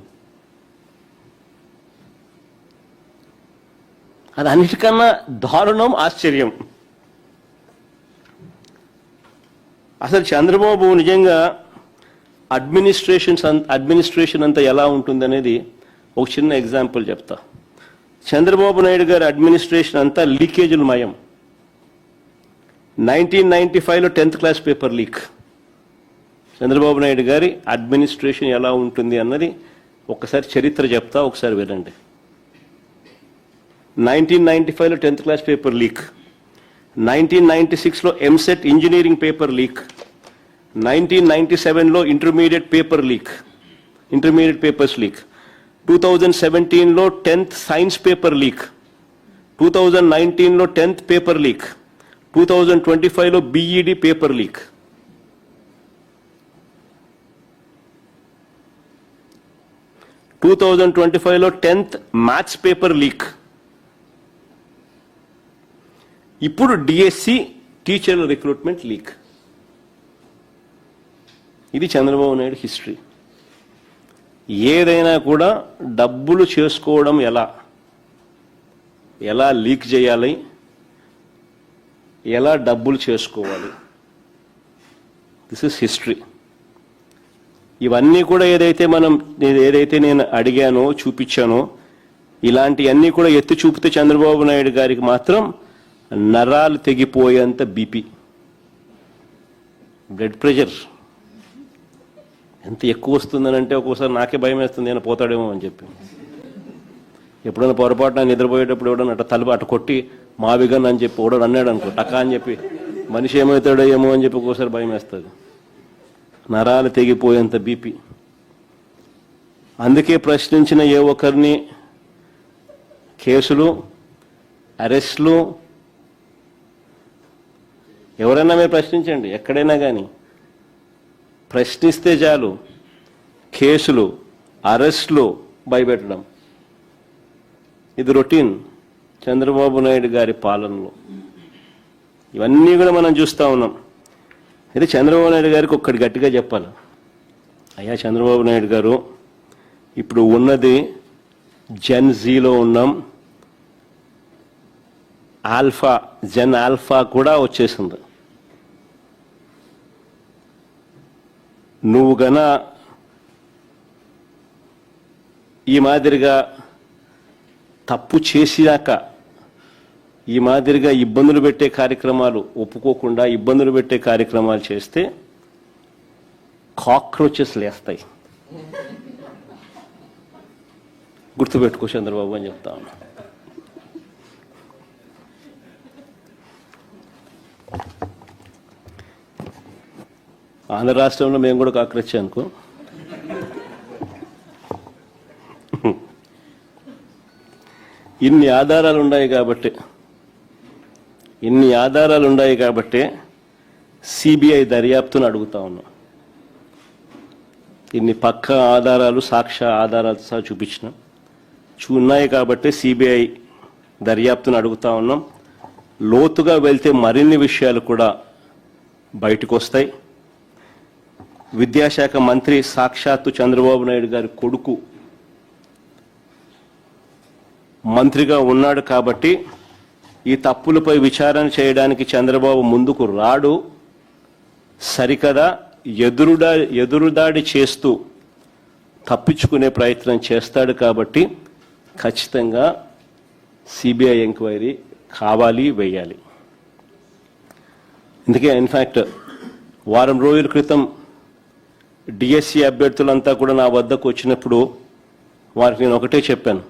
అది అన్నిటికన్నా దారుణం, ఆశ్చర్యం. అసలు చంద్రబాబు నిజంగా అడ్మినిస్ట్రేషన్ అంతా ఎలా ఉంటుందనేది ఒక చిన్న ఎగ్జాంపుల్ చెప్తా. చంద్రబాబు నాయుడు గారి అడ్మినిస్ట్రేషన్ అంతా లీకేజీలు మయం. 1995లో 10th class paper leak. Chandrababu Naidu గారి అడ్మినిస్ట్రేషన్ ఎలా ఉంటుంది అన్నది ఒకసారి చరిత్ర చెప్తా, ఒకసారి వినండి. 1995లో 10th క్లాస్ పేపర్ లీక్. 1996లో ఎంసెట్ ఇంజనీరింగ్ పేపర్ లీక్. 1997లో ఇంటర్మీడియట్ పేపర్స్ లీక్. 2017లో 10th సైన్స్ పేపర్ లీక్. 2019లో 10th పేపర్ లీక్. 2025లో బీఈడి పేపర్ లీక్. లో 10th మ్యాథ్స్ పేపర్ లీక్. ఇప్పుడు డిఎస్సి టీచర్ల రిక్రూట్మెంట్ లీక్. ఇది చంద్రబాబు నాయుడు హిస్టరీ. ఏదైనా కూడా డబ్బులు చేసుకోవడం ఎలా లీక్ చేయాలి, ఎలా డబ్బులు చేసుకోవాలి, దిస్ ఇస్ హిస్టరీ. ఇవన్నీ కూడా ఏదైతే నేను అడిగానో, చూపించానో, ఇలాంటివన్నీ కూడా ఎత్తి చూపితే చంద్రబాబు నాయుడు గారికి మాత్రం నరాలు తెగిపోయేంత బీపీ, బ్లడ్ ప్రెషర్ ఎంత ఎక్కువ వస్తుందనంటే ఒక్కోసారి నాకే భయం వేస్తుంది, నేను పోతాడేమో అని చెప్పి. ఎప్పుడైనా పొరపాటున నిద్రపోయేటప్పుడు ఎవడన్నా అటు కొట్టి మావిగన్ అని చెప్పి ఎవడో అన్నాడు అనుకో, టకా అని చెప్పి మనిషి ఏమవుతాడో ఏమో అని చెప్పి ఒక్కోసారి భయం వేస్తుంది. నరాలు తెగిపోయేంత బీపీ. అందుకే ప్రశ్నించిన ఏ ఒక్కరిని కేసులు, అరెస్టులు, ఎవరైనా మీరు ప్రశ్నించండి, ఎక్కడైనా కానీ ప్రశ్నిస్తే చాలు కేసులు, అరెస్టులు, భయపెట్టడం. ఇది రొటీన్ చంద్రబాబు నాయుడు గారి పాలనలో. ఇవన్నీ కూడా మనం చూస్తూ ఉన్నాం. అయితే చంద్రబాబు నాయుడు గారికి ఒక్కటి గట్టిగా చెప్పాలి. అయ్యా చంద్రబాబు నాయుడు గారు, ఇప్పుడు ఉన్నది జెన్ జీలో ఉన్నాం, ఆల్ఫా, జెన్ ఆల్ఫా కూడా వచ్చేసింది. నువ్వు గన ఈ మాదిరిగా తప్పు చేసినాక ఈ మాదిరిగా ఇబ్బందులు పెట్టే కార్యక్రమాలు ఒప్పుకోకుండా ఇబ్బందులు పెట్టే కార్యక్రమాలు చేస్తే కాక్రోచెస్ లేస్తాయి. గుర్తుపెట్టుకో చంద్రబాబు అని చెప్తా ఉన్నా. ఆంధ్ర రాష్ట్రంలో మేము కూడా కాక్రోచ్ అనుకో. ఇన్ని ఆధారాలు ఉన్నాయి కాబట్టి సిబిఐ దర్యాప్తును అడుగుతా ఉన్నాం. ఇన్ని పక్క ఆధారాలు, సాక్ష్య ఆధారాలు సహా ఉన్నాయి కాబట్టి సిబిఐ దర్యాప్తును అడుగుతా ఉన్నాం. లోతుగా వెళ్తే మరిన్ని విషయాలు కూడా బయటకు వస్తాయి. విద్యాశాఖ మంత్రి సాక్షాత్తు చంద్రబాబు నాయుడు గారి కొడుకు మంత్రిగా ఉన్నాడు కాబట్టి ఈ తప్పులపై విచారణ చేయడానికి చంద్రబాబు ముందుకు రాడు. సరికదా ఎదురుదాడి చేస్తూ తప్పించుకునే ప్రయత్నం చేస్తాడు. కాబట్టి ఖచ్చితంగా సిబిఐ ఎంక్వైరీ కావాలి, వేయాలి. అందుకే ఇన్ఫ్యాక్ట్ వారం రోజుల క్రితం డిఎస్సి అభ్యర్థులంతా కూడా నా వద్దకు వచ్చినప్పుడు వారికి నేను ఒకటే చెప్పాను,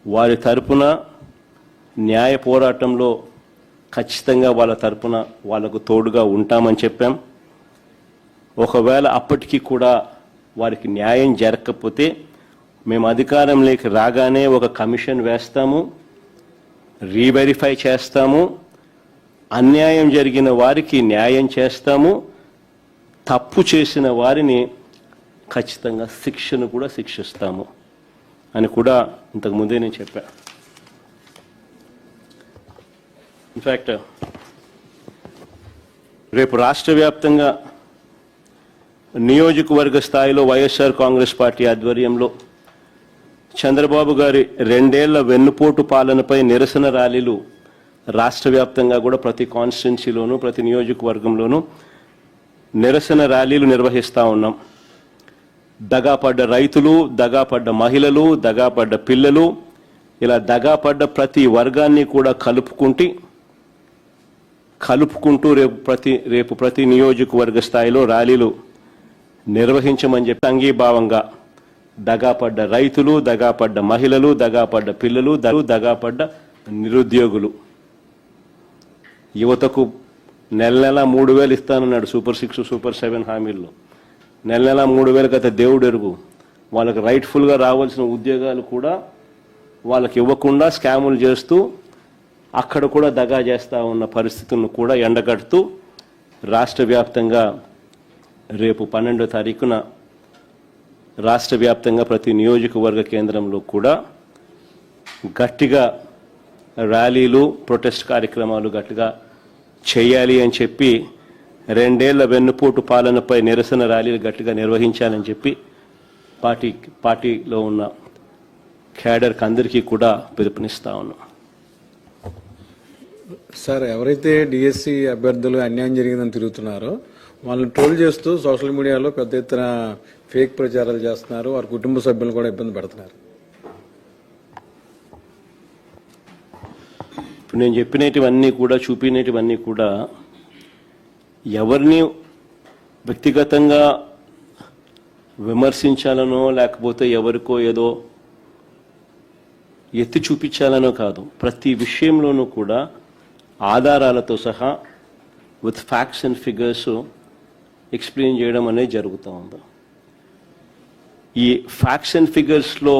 వారి తరపున న్యాయ పోరాటంలో ఖచ్చితంగా వాళ్ళ తరపున వాళ్ళకు తోడుగా ఉంటామని చెప్పాం. ఒకవేళ అప్పటికీ కూడా వారికి న్యాయం జరగకపోతే మేము అధికారంలోకి రాగానే ఒక కమిషన్ వేస్తాము, రీవెరిఫై చేస్తాము, అన్యాయం జరిగిన వారికి న్యాయం చేస్తాము, తప్పు చేసిన వారిని ఖచ్చితంగా శిక్షను కూడా శిక్షిస్తాము అని కూడా ఇంతకుముందే నేను చెప్పాను. ఇన్ఫ్యాక్ట్ రేపు రాష్ట్ర వ్యాప్తంగా నియోజకవర్గ స్థాయిలో వైఎస్ఆర్ కాంగ్రెస్ పార్టీ ఆధ్వర్యంలో చంద్రబాబు గారి 2 ఏళ్ల వెన్నుపోటు పాలనపై నిరసన ర్యాలీలు రాష్ట్ర వ్యాప్తంగా కూడా ప్రతి కాన్స్టిట్యున్సీలోనూ ప్రతి నియోజకవర్గంలోనూ నిరసన ర్యాలీలు నిర్వహిస్తూ ఉన్నాం. దగాపడ్డ రైతులు, దగాపడ్డ మహిళలు, దగాపడ్డ పిల్లలు, ఇలా దగాపడ్డ ప్రతి వర్గాన్ని కూడా కలుపుకుంటూ రేపు ప్రతి నియోజకవర్గ స్థాయిలో ర్యాలీలు నిర్వహించమని చెప్పి అంగీభావంగా దగాపడ్డ రైతులు, దగాపడ్డ మహిళలు, దగాపడ్డ పిల్లలు, దగాపడ్డ నిరుద్యోగులు, యువతకు నెల 3,000 ఇస్తానన్నాడు సూపర్ 6, సూపర్ 7 హామీల్లో. నెల 3,000 అయితే దేవుడు ఎరుగు. వాళ్ళకి రైట్ఫుల్గా రావాల్సిన ఉద్యోగాలు కూడా వాళ్ళకి ఇవ్వకుండా స్కాములు చేస్తూ అక్కడ కూడా దగా చేస్తూ ఉన్న పరిస్థితులను కూడా ఎండగడుతూ రాష్ట్ర వ్యాప్తంగా రేపు 12వ తారీఖున రాష్ట్ర వ్యాప్తంగా ప్రతి నియోజకవర్గ కేంద్రంలో కూడా గట్టిగా ర్యాలీలు, ప్రొటెస్ట్ కార్యక్రమాలు గట్టిగా చేయాలి అని చెప్పి 2 ఏళ్ల వెన్నుపోటు పాలనపై నిరసన ర్యాలీలు గట్టిగా నిర్వహించాలని చెప్పి పార్టీలో ఉన్న క్యాడర్కి అందరికీ కూడా పిలుపునిస్తా ఉన్నాం. సార్, ఎవరైతే డిఎస్సి అభ్యర్థులు అన్యాయం జరిగిందని తిరుగుతున్నారో వాళ్ళని ట్రోల్ చేస్తూ సోషల్ మీడియాలో పెద్ద ఎత్తున ఫేక్ ప్రచారాలు చేస్తున్నారు. వారి కుటుంబ సభ్యులను కూడా ఇబ్బంది పెడుతున్నారు. ఇప్పుడు నేను చెప్పినటివన్నీ కూడా, చూపినటివన్నీ కూడా ఎవరిని వ్యక్తిగతంగా విమర్శించాలనో లేకపోతే ఎవరికో ఏదో ఎత్తి చూపించాలనో కాదు. ప్రతి విషయంలోనూ కూడా ఆధారాలతో సహా with facts and figures explain చేయడం అనేది జరుగుతూ ఉంది. ఈ ఫ్యాక్ట్స్ అండ్ ఫిగర్స్లో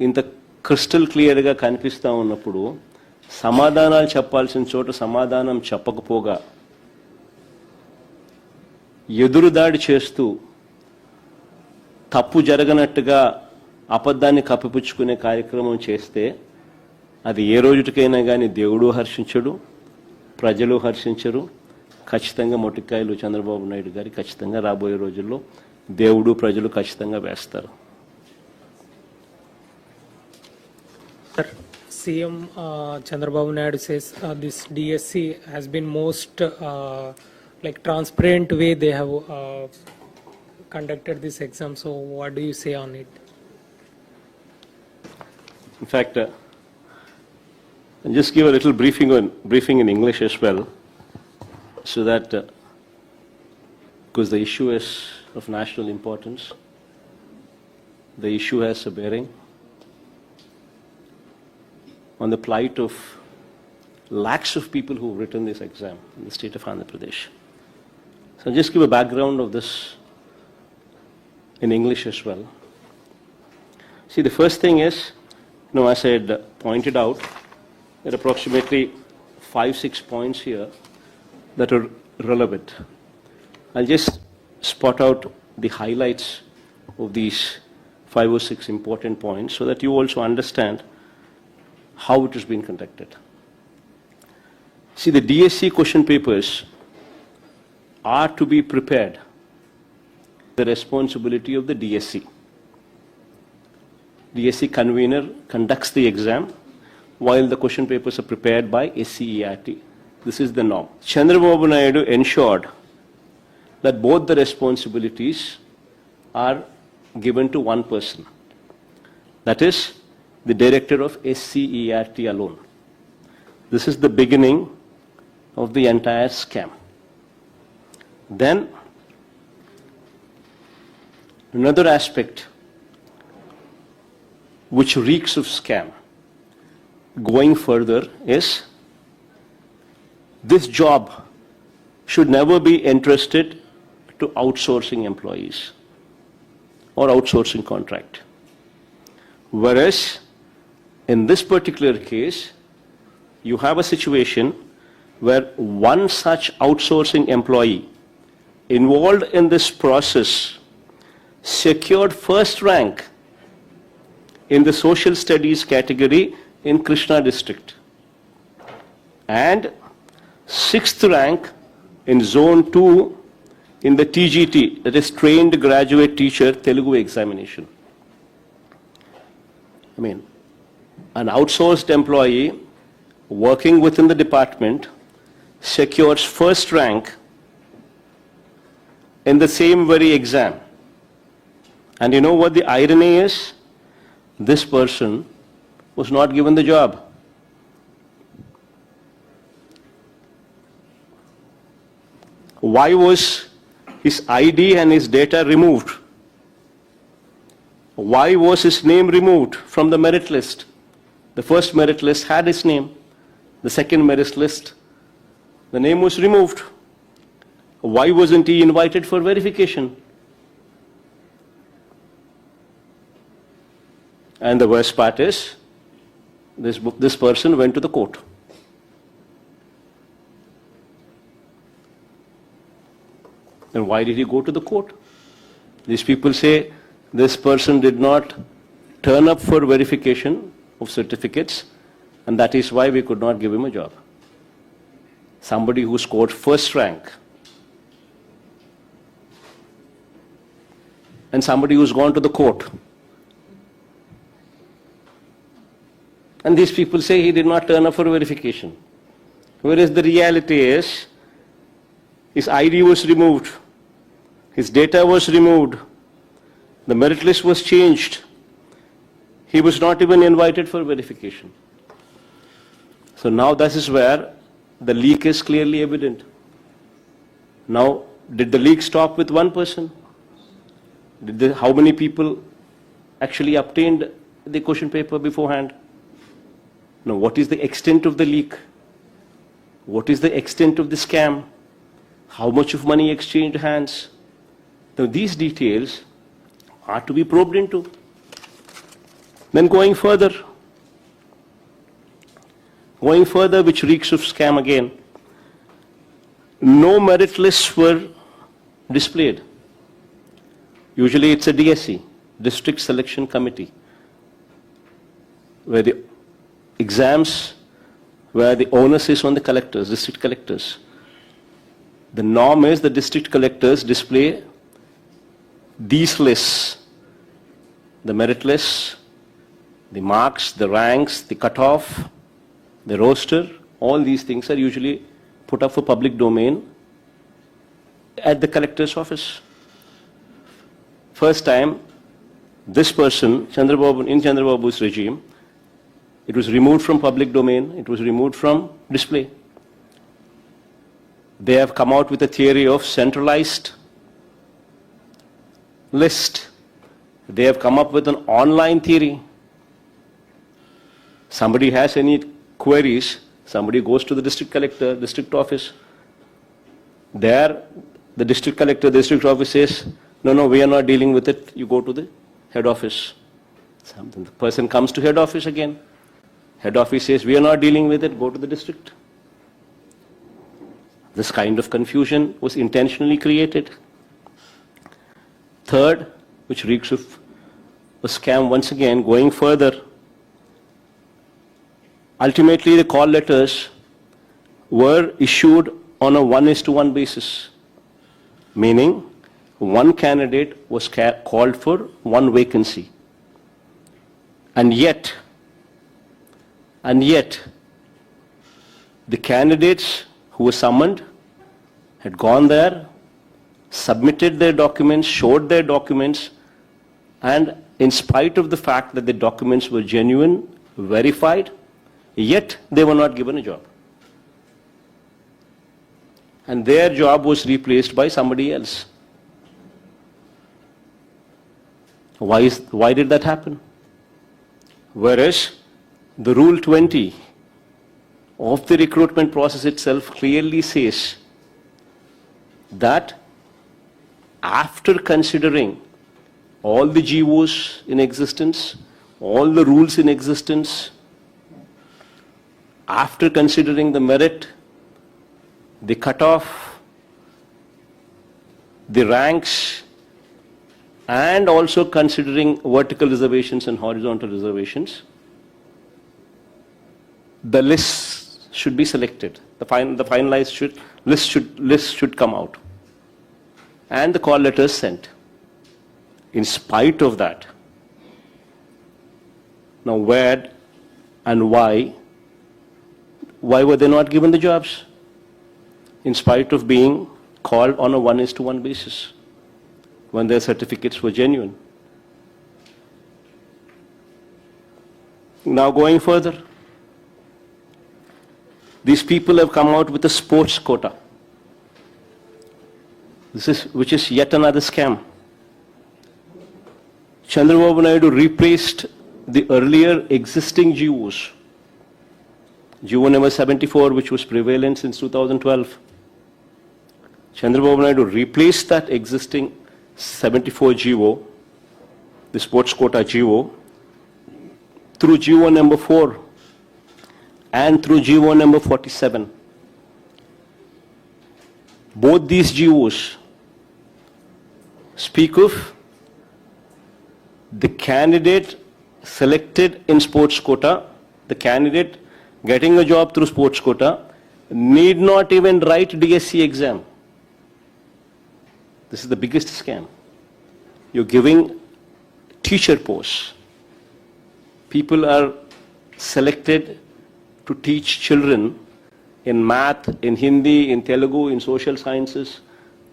ఇంత క్రిస్టల్ క్లియర్గా కనిపిస్తూ ఉన్నప్పుడు సమాధానాలు చెప్పాల్సిన చోట సమాధానం చెప్పకపోగా ఎదురుదాడి చేస్తూ తప్పు జరగనట్టుగా అబద్ధాన్ని కప్పిపుచ్చుకునే కార్యక్రమం చేస్తే అది ఏ రోజుటికైనా కానీ దేవుడు హర్షించడు, ప్రజలు హర్షించరు. ఖచ్చితంగా మొట్టికాయలు చంద్రబాబు నాయుడు గారి ఖచ్చితంగా రాబోయే రోజుల్లో దేవుడు ప్రజలు ఖచ్చితంగా వేస్తారు. Sir, CM Chandrababu Naidu says this DSC has been most like transparent way they have conducted this exam. So what do you say on it? In fact, I'll just give a little briefing in English as well, so that because the issue is of national importance, the issue has a bearing on the plight of lakhs of people who've written this exam in the state of Andhra Pradesh. So I'll just give a background of this in English as well. See, the first thing is, as I had pointed out, there are approximately 5-6 points here that are relevant. I'll just spot out the highlights of these 5 or 6 important points so that you also understand how it has been conducted. See, the DSC question papers are to be prepared. The responsibility of the DSC. DSC convener conducts the exam while the question papers are prepared by SCERT. This is the norm. Chandrababu Naidu ensured that both the responsibilities are given to one person. That is the director of SCERT alone. This is the beginning of the entire scam. Then another aspect which reeks of scam going further is this job should never be entrusted to outsourcing employees or outsourcing contract. Whereas in this particular case, you have a situation where one such outsourcing employee involved in this process secured first rank in the social studies category in Krishna district and 6th rank in zone 2 in the TGT, that is trained graduate teacher Telugu examination. I mean, an outsourced employee working within the department secures first rank in the same very exam. And you know what the irony is? This person was not given the job. Why was his ID and his data removed? Why was his name removed from the merit list? The first merit list had his name. The second merit list, the name was removed. Why wasn't he invited for verification? And the worst part is, this person went to the court. And why did he go to the court? These people say this person did not turn up for verification of certificates, and that is why we could not give him a job. Somebody who scored first rank and somebody who's gone to the court. And these people say he did not turn up for verification. Whereas the reality is, his ID was removed, his data was removed, the merit list was changed. He was not even invited for verification. So now this is where the leak is clearly evident. Now, did the leak stop with one person? How many people actually obtained the question paper beforehand? Now, what is the extent of the leak? What is the extent of the scam? How much of money exchanged hands? Now, these details are to be probed into. Then going further, which reeks of scam again, no merit lists were displayed. Usually it's a DSC, District Selection Committee, where the exams, where the onus is on the collectors, district collectors. The norm is the district collectors display these lists, the merit lists, the marks, the ranks, the cutoff, the roster, all these things are usually put up for public domain at the collector's office. First time, this person, Chandrababu, in Chandrababu's regime, it was removed from public domain, it was removed from display. They have come out with a theory of centralized list. They have come up with an online theory. Somebody has any queries, somebody goes to the district collector, district office. There, the district collector, the district office says, no, we are not dealing with it. You go to the head office. The person comes to head office again. Head office says, we are not dealing with it. Go to the district. This kind of confusion was intentionally created. Third, which reeks of a scam once again, going further. Ultimately, the call letters were issued on a 1:1 basis, meaning one candidate was called for one vacancy. And yet, the candidates who were summoned had gone there, submitted their documents, showed their documents, and in spite of the fact that the documents were genuine, verified, yet they were not given a job. And their job was replaced by somebody else. Why did that happen? Whereas the Rule 20 of the recruitment process itself clearly says that after considering all the GOs in existence, all the rules in existence, after considering the merit, the cutoff, the ranks, and also considering vertical reservations and horizontal reservations, the lists should be selected. The finalized list should come out. And the call letters sent. In spite of that, now where and why were they not given the jobs? In spite of being called on a 1:1 basis, when their certificates were genuine. Now going further, these people have come out with a sports quota. Which is yet another scam. Chandrababu Naidu replaced the earlier existing GOs. GO number 74, which was prevalent since 2012. Chandrababu Naidu replaced that existing 74 GO, the sports quota GO, through GO number 4 and through GO number 47. Both these GOs speak of the candidate selected in sports quota, the candidate getting a job through sports quota, need not even write DSC exam. This is the biggest scam. You're giving teacher posts. People are selected to teach children in math, in Hindi, in Telugu, in social sciences,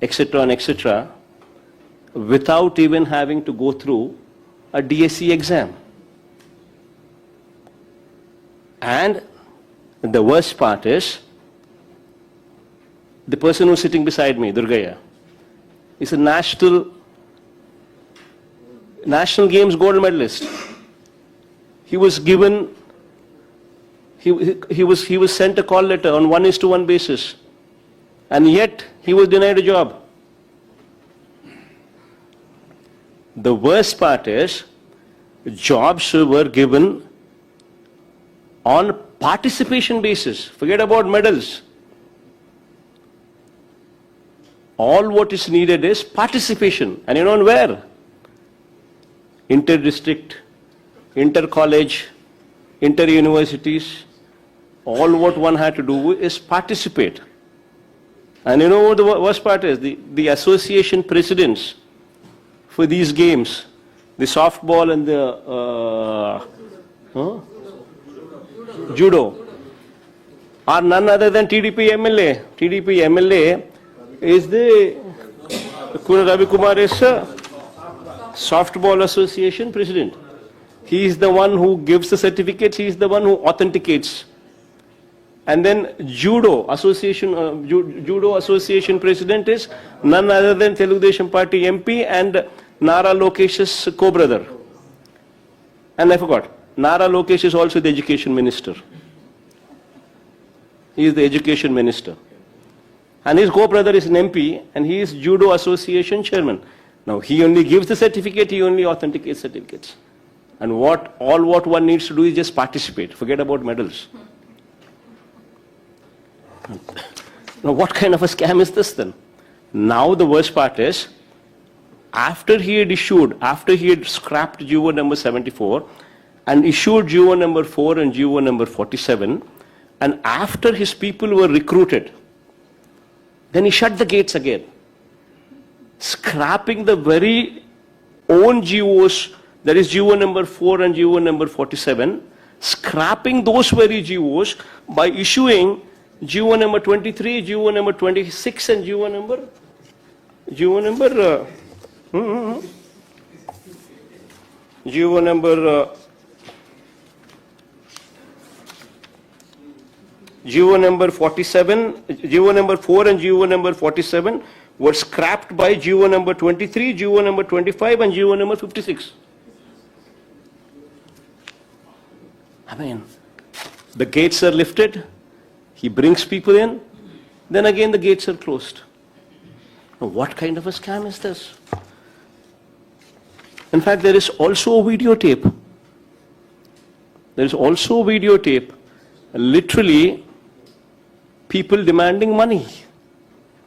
etc. and etc., without even having to go through a DSC exam. And the worst part is, the person who's sitting beside me, Durgaya, is a national games gold medalist. He was given, he was sent a call letter on 1:1 basis, and yet he was denied a job. The worst part is, jobs were given on participation basis. Forget about medals. All what is needed is participation. And you know where? Inter-district, inter-college, inter-universities. All what one had to do is participate. And you know what the worst part is? The association presidents for these games, the softball and the judo, are none other than TDP MLA. TDP MLA is the Ravi Kumar is softball association president. He is the one who gives the certificates. He is the one who authenticates. And then judo association president is none other than Telugudesam Party MP and Nara Lokesh's co-brother. And I forgot, Nara Lokesh is also the education minister. He is the education minister. And his co-brother is an MP and he is judo association chairman. Now he only gives the certificate, he only authenticates certificates. And what one needs to do is just participate. Forget about medals. Now what kind of a scam is this then? Now the worst part is, after he had scrapped GO number 74 and issued GO number 4 and GO number 47, and after his people were recruited, then he shut the gates again, scrapping the very own GOs, that is GO number 4 and GO number 47, scrapping those very GOs by issuing GO number 23, GO number 26 and GO number 47, GO number 4 and GO number 47 were scrapped by GO number 23, GO number 25 and GO number 56. I mean, the gates are lifted, he brings people in, then again the gates are closed. Now, what kind of a scam is this? In fact, there is also a videotape. There is also a videotape, literally people demanding money,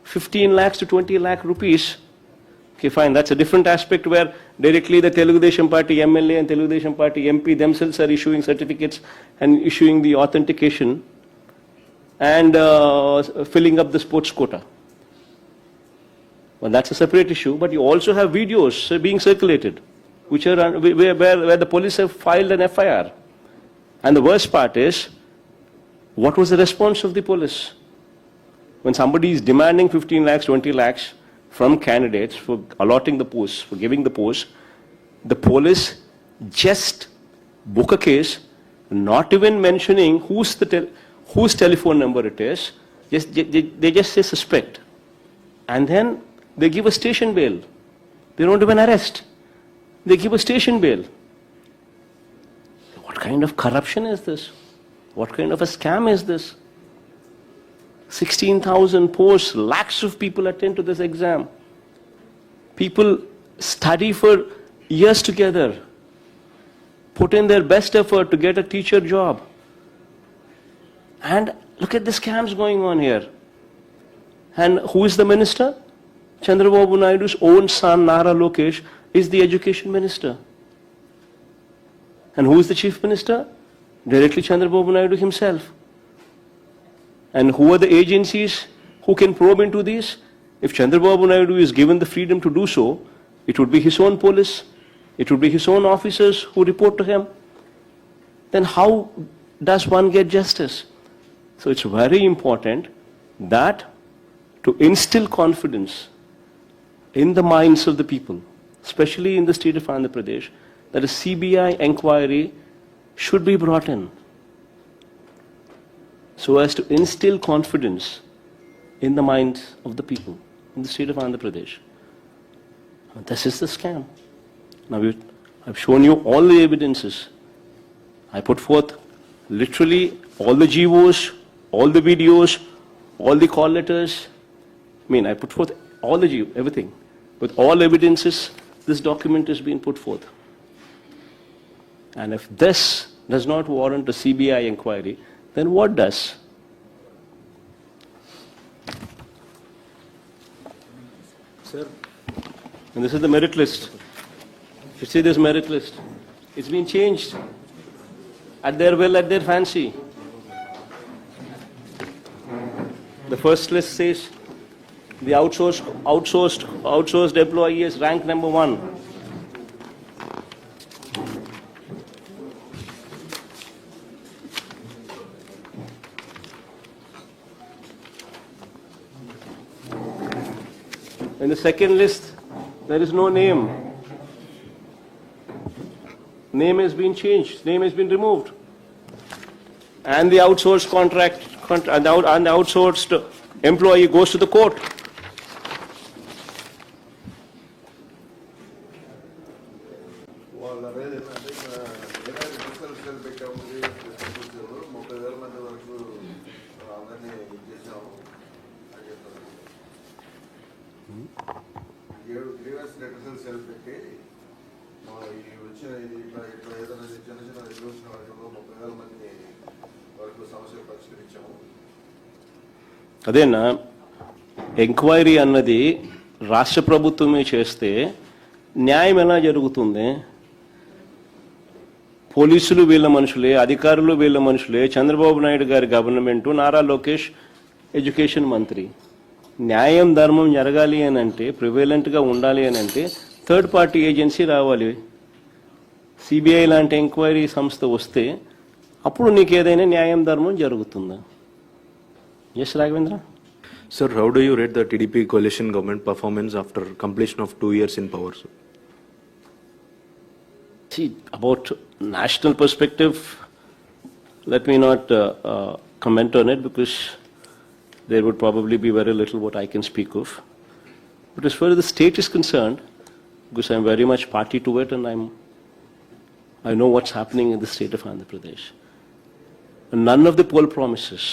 15 lakhs to 20 lakh rupees. Okay, fine, that's a different aspect where directly the Telugudesam Party MLA and Telugudesam Party MP themselves are issuing certificates and issuing the authentication and filling up the sports quota. Well, that's a separate issue, but you also have videos being circulated, which are where the police have filed an FIR. And the worst part is, what was the response of the police? When somebody is demanding 15 lakhs, 20 lakhs from candidates for allotting the posts, for giving the posts, the police just book a case, not even mentioning whose telephone number it is, they just say suspect. And then they give a station bail. They don't even arrest. They give a station bail. What kind of corruption is this? What kind of a scam is this? 16,000 posts, lakhs of people attend to this exam. People study for years together, put in their best effort to get a teacher job. And look at the scams going on here. And who is the minister? Chandrababu Naidu's own son, Nara Lokesh, is the education minister. And who is the chief minister? Directly Chandrababu Naidu himself. And who are the agencies who can probe into these? If Chandrababu Naidu is given the freedom to do so, it would be his own police, it would be his own officers who report to him. Then how does one get justice? So it's very important that to instill confidence in the minds of the people, especially in the state of Andhra Pradesh, that a CBI inquiry should be brought in so as to instill confidence in the minds of the people in the state of Andhra Pradesh. This is the scam. Now I've shown you all the evidences. I put forth literally all the GOs, all the videos, all the call letters. I put forth all the everything with all evidences this document is being put forth. And if this does not warrant a CBI inquiry, then what does? Sir, And this is the merit list. You see this merit list? It's been changed at their will, at their fancy. The first list says the outsourced employee is rank number 1. In the second list, there is no name. Name has been changed. Name has been removed. And the outsourced and the outsourced employee goes to the court. వాళ్ళ ఏంటంటే result పెట్టాము 30,000 మంది వరకు అందరినీ చేసాము అని చెప్తారు 7 grievance result cell పెట్టి మా ఈ వచ్చిన ఇది ఇట్లా ఏదైనా చిన్న చిన్న రిజల్యూషన్ వాటిలో 30,000 మంది వరకు సమస్యలు పరిష్కరించాము. అదేనా ఎంక్వైరీ అన్నది రాష్ట్ర ప్రభుత్వమే చేస్తే న్యాయం ఎలా జరుగుతుంది? పోలీసులు వీళ్ళ మనుషులే, అధికారులు వీళ్ళ మనుషులే, చంద్రబాబు నాయుడు గారి గవర్నమెంటు, నారా లోకేష్ ఎడ్యుకేషన్ మంత్రి. న్యాయం ధర్మం జరగాలి అని అంటే, ప్రివేలెంట్గా ఉండాలి అని అంటే థర్డ్ పార్టీ ఏజెన్సీ రావాలి. సిబిఐ లాంటి ఎంక్వైరీ సంస్థ వస్తే అప్పుడు నీకు ఏదైనా న్యాయం ధర్మం జరుగుతుందా? Yes Raghavendra. Sir, how do you rate the TDP coalition government performance after completion of 2 years in power? Sir? See, about national perspective, let me not comment on it because there would probably be very little what I can speak of. But as far as the state is concerned, because I'm very much party to it and I know what's happening in the state of Andhra Pradesh. And none of the poll promises,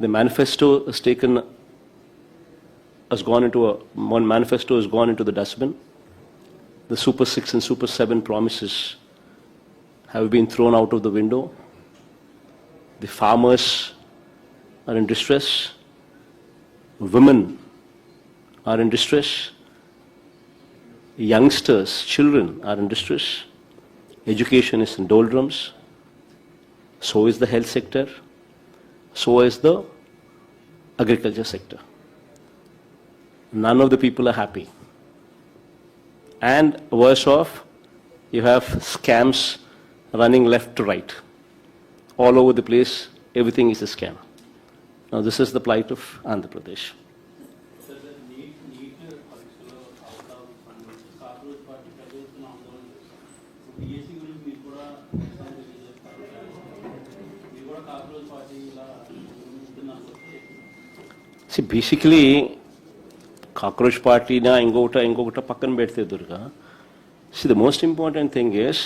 the manifesto one manifesto has gone into the dustbin. The Super 6 and Super 7 promises have been thrown out of the window. The farmers are in distress. Women are in distress. Youngsters, children are in distress. Education is in doldrums. So is the health sector. So is the agriculture sector. None of the people are happy. And worse off, you have scams running left to right. All over the place, everything is a scam. Now this is the plight of Andhra Pradesh. See, basically, cockroach party na ingokta pakan bedte durga. See, the most important thing is